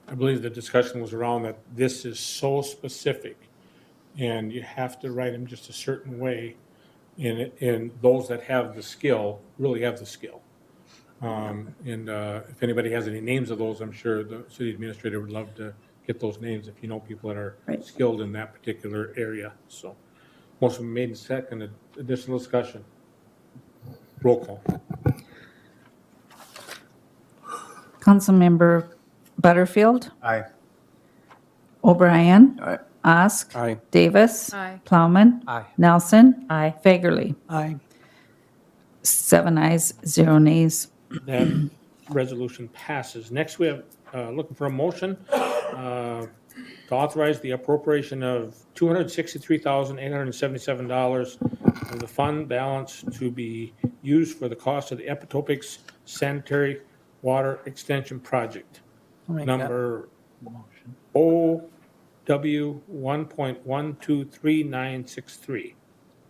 I believe the discussion was around that this is so specific and you have to write them just a certain way and those that have the skill really have the skill. If anybody has any names of those, I'm sure the city administrator would love to get those names if you know people that are Right. skilled in that particular area. So, motion made and seconded. Additional discussion. Roll call. Councilmember Butterfield, Aye. O'Brien. Aye. Ask. Aye. Davis. Aye. Plowman. Aye. Nelson. Aye. Fagerly. Aye. 7 ayes, 0 nays. That resolution passes. Next, we have, looking for a motion to authorize the appropriation of $263,877 of the fund balance to be used for the cost of the Epitopics Sanitary Water Extension Project. I'll make that Number motion. OW 1.123963.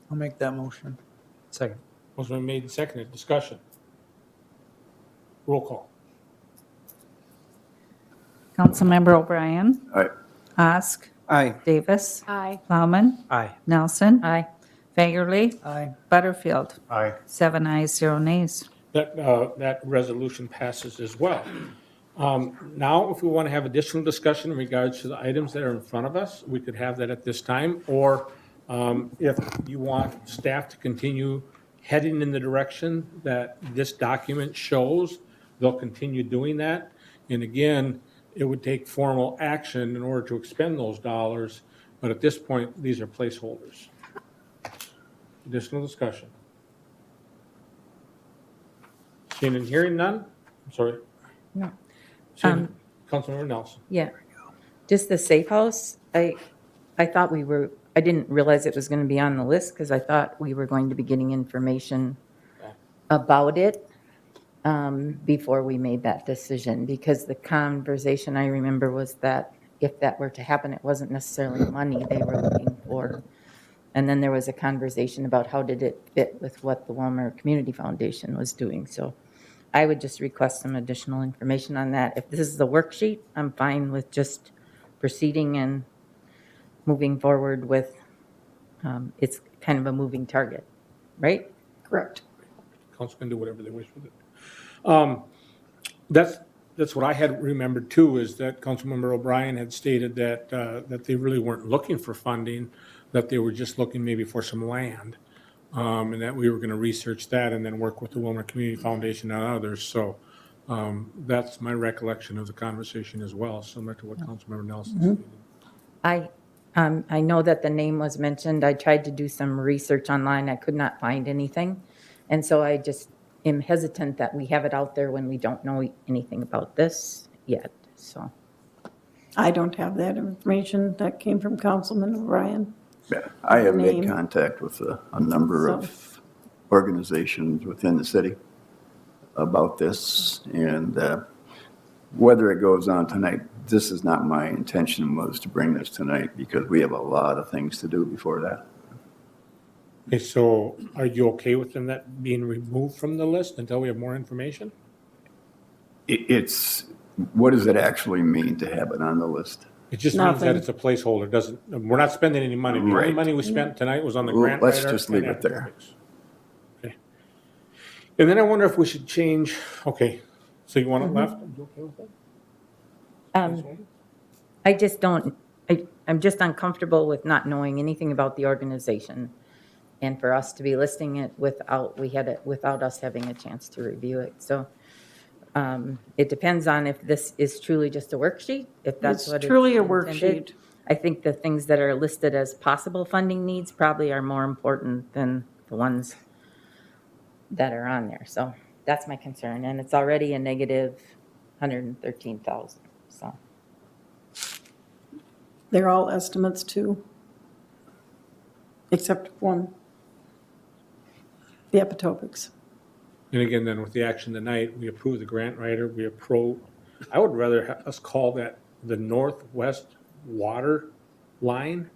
I'll make that motion. Second. Motion been made and seconded. Discussion. Roll call. Councilmember O'Brien. Aye. Ask. Aye. Davis. Aye. Plowman. Aye. Nelson. Aye. Fagerly. Aye. Butterfield. Aye. 7 ayes, 0 nays. That resolution passes as well. Now, if we want to have additional discussion in regards to the items that are in front of us, we could have that at this time. Or if you want staff to continue heading in the direction that this document shows, they'll continue doing that. And again, it would take formal action in order to expend those dollars. But at this point, these are placeholders. Additional discussion. Seeing and hearing none? I'm sorry. No. Seeing- Councilmember Nelson. Yeah. Just the safe house, I thought I didn't realize it was going to be on the list because I thought we were going to be getting information about it before we made that decision, because the conversation I remember was that if that were to happen, it wasn't necessarily money they were looking for. And then there was a conversation about how did it fit with what the Willmar Community Foundation was doing. So I would just request some additional information on that. If this is the worksheet, I'm fine with just proceeding and moving forward with, it's kind of a moving target, right? Correct. Council can do whatever they wish with it. That's what I had remembered too, is that Councilmember O'Brien had stated that, that they really weren't looking for funding, that they were just looking maybe for some land. And that we were going to research that and then work with the Willmar Community Foundation and others. So that's my recollection of the conversation as well, similar to what Councilmember Nelson stated. I know that the name was mentioned. I tried to do some research online. I could not find anything. And so I just am hesitant that we have it out there when we don't know anything about this yet, so. I don't have that information. That came from Councilman O'Brien. Yeah, I have made Name. contact with a number of organizations within the city about this, and whether it goes on tonight, this is not my intention, was to bring this tonight, because we have a lot of things to do before that. Okay, so are you okay with them that being removed from the list until we have more information? It's, what does it actually mean to have it on the list? It just means that Nothing. it's a placeholder, doesn't, we're not spending any money. The only Right. money we spent tonight was on the Well, grant let's writer just leave and it there. Epitopics. Okay. And then I wonder if we should change, okay, so you want it left? Are you okay with that? I just don't, I'm just uncomfortable with not knowing anything about the organization. And for us to be listing it without us having a chance to review it. So it depends on if this is truly just a worksheet, if that's It's what it's truly a intended. worksheet. I think the things that are listed as possible funding needs probably are more important than the ones that are on there. So that's my concern. And it's already a negative 113,000, so. They're all estimates too, except one, the Epitopics. And again, then with the action tonight, we approve the grant writer, I would rather us call that the Northwest Water Line,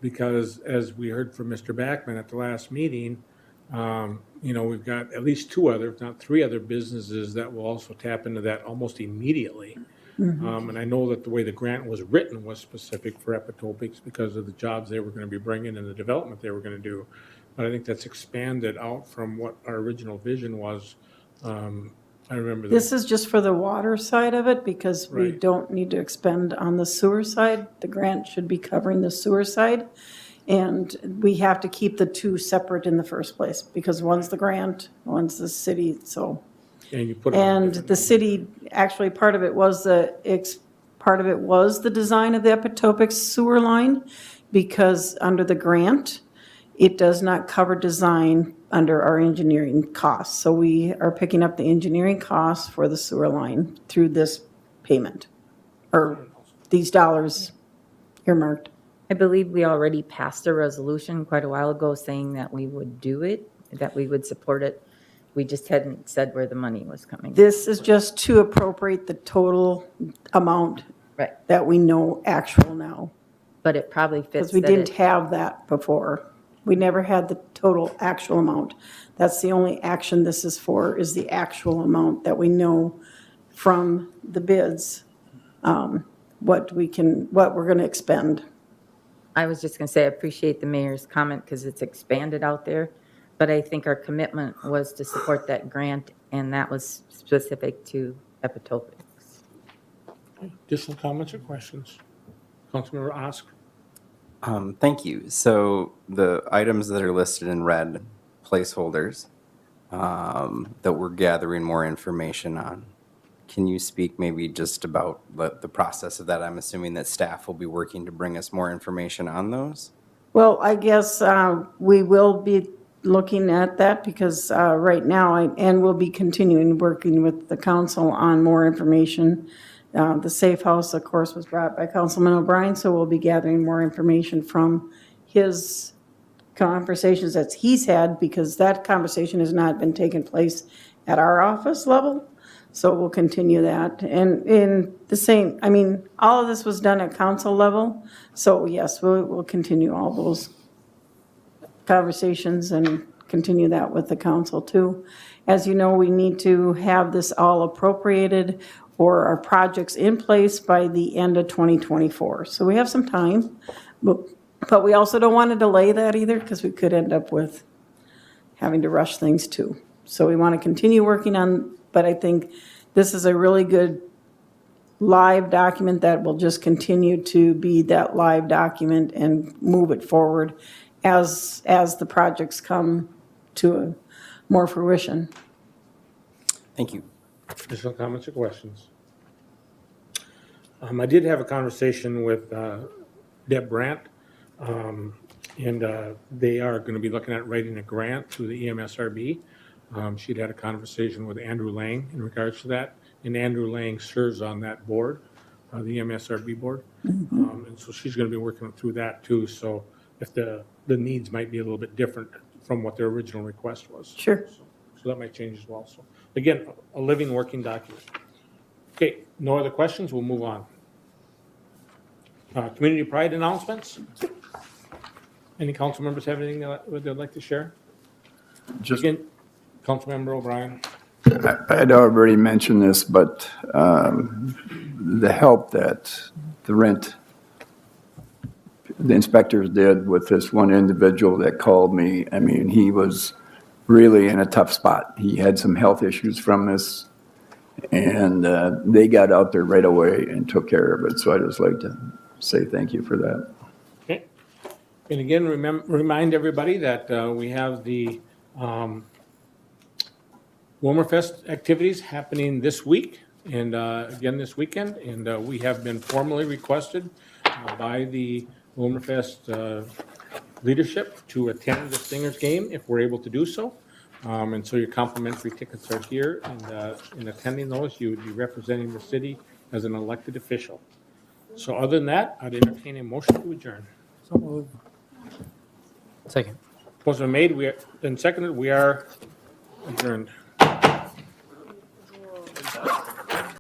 because as we heard from Mr. Backman at the last meeting, we've got at least two other, if not three other businesses that will also tap into that almost immediately. And I know that the way the grant was written was specific for Epitopics because of the jobs they were going to be bringing and the development they were going to do. but I think that's expanded out from what our original vision was. I remember This is just for the water side of it because we Right. don't need to expend on the sewer side. The grant should be covering the sewer side. And we have to keep the two separate in the first place because one's the grant, one's the city, so. And you put it on And different- the city, actually, part of it was the design of the Epitopic sewer line because under the grant, it does not cover design under our engineering costs. So we are picking up the engineering costs for the sewer line through this payment, or these dollars earmarked. I believe we already passed a resolution quite a while ago saying that we would do it, that we would support it. We just hadn't said where the money was coming. This is just to appropriate the total amount Right. that we know actual now. But it probably fits. Because we that didn't it- have that before. We never had the total actual amount. That's the only action this is for, is the actual amount that we know from the bids, what we're gonna expend. I was just going to say, I appreciate the mayor's comment because it's expanded out there. But I think our commitment was to support that grant, and that was specific to Epitopics. Additional comments or questions? Councilmember Osk? Thank you. So the items that are listed in red, placeholders, that we're gathering more information on. Can you speak maybe just about the process of that? I'm assuming that staff will be working to bring us more information on those. Well, I guess we will be looking at that because right now, and we'll be continuing working with the council on more information. The safe house, of course, was brought by Councilman O'Brien, so we'll be gathering more information from his conversations that he's had because that conversation has not been taking place at our office level. So we'll continue that. And in the same, I mean, all of this was done at council level. So yes, we'll continue all those conversations and continue that with the council too. As you know, we need to have this all appropriated or our projects in place by the end of 2024. So we have some time, but we also don't want to delay that either because we could end up with having to rush things too. So we want to continue working on, but I think this is a really good live document that will just continue to be that live document and move it forward as the projects come to more fruition. Thank you. Additional comments or questions? I did have a conversation with Deb Brandt, and they are going to be looking at writing a grant through the Emsrb. She'd had a conversation with Andrew Lang in regards to that, and Andrew Lang serves on that board, the Emsrb board. And so she's going to be working through that too. So if the needs might be a little bit different from what their original request was. Sure. So that might change as well. So again, a living, working document. Okay, no other questions? We'll move on. Community pride announcements? Any council members have anything they'd like to share? Just, Again, Councilmember O'Brien. I'd already mentioned this, but the help that the inspectors did with this one individual that called me, I mean, he was really in a tough spot. He had some health issues from this, and they got out there right away and took care of it. So I'd just like to say thank you for that. Okay. And again, remind everybody that we have the Willmarfest activities happening this week and again this weekend. And we have been formally requested by the Willmarfest leadership to attend the Stingers game if we're able to do so. And so your complimentary tickets are here. And in attending those, you would be representing the city as an elected official. So other than that, I'd entertain a motion to adjourn. So moved. Second. Motion made, and seconded, we are adjourned.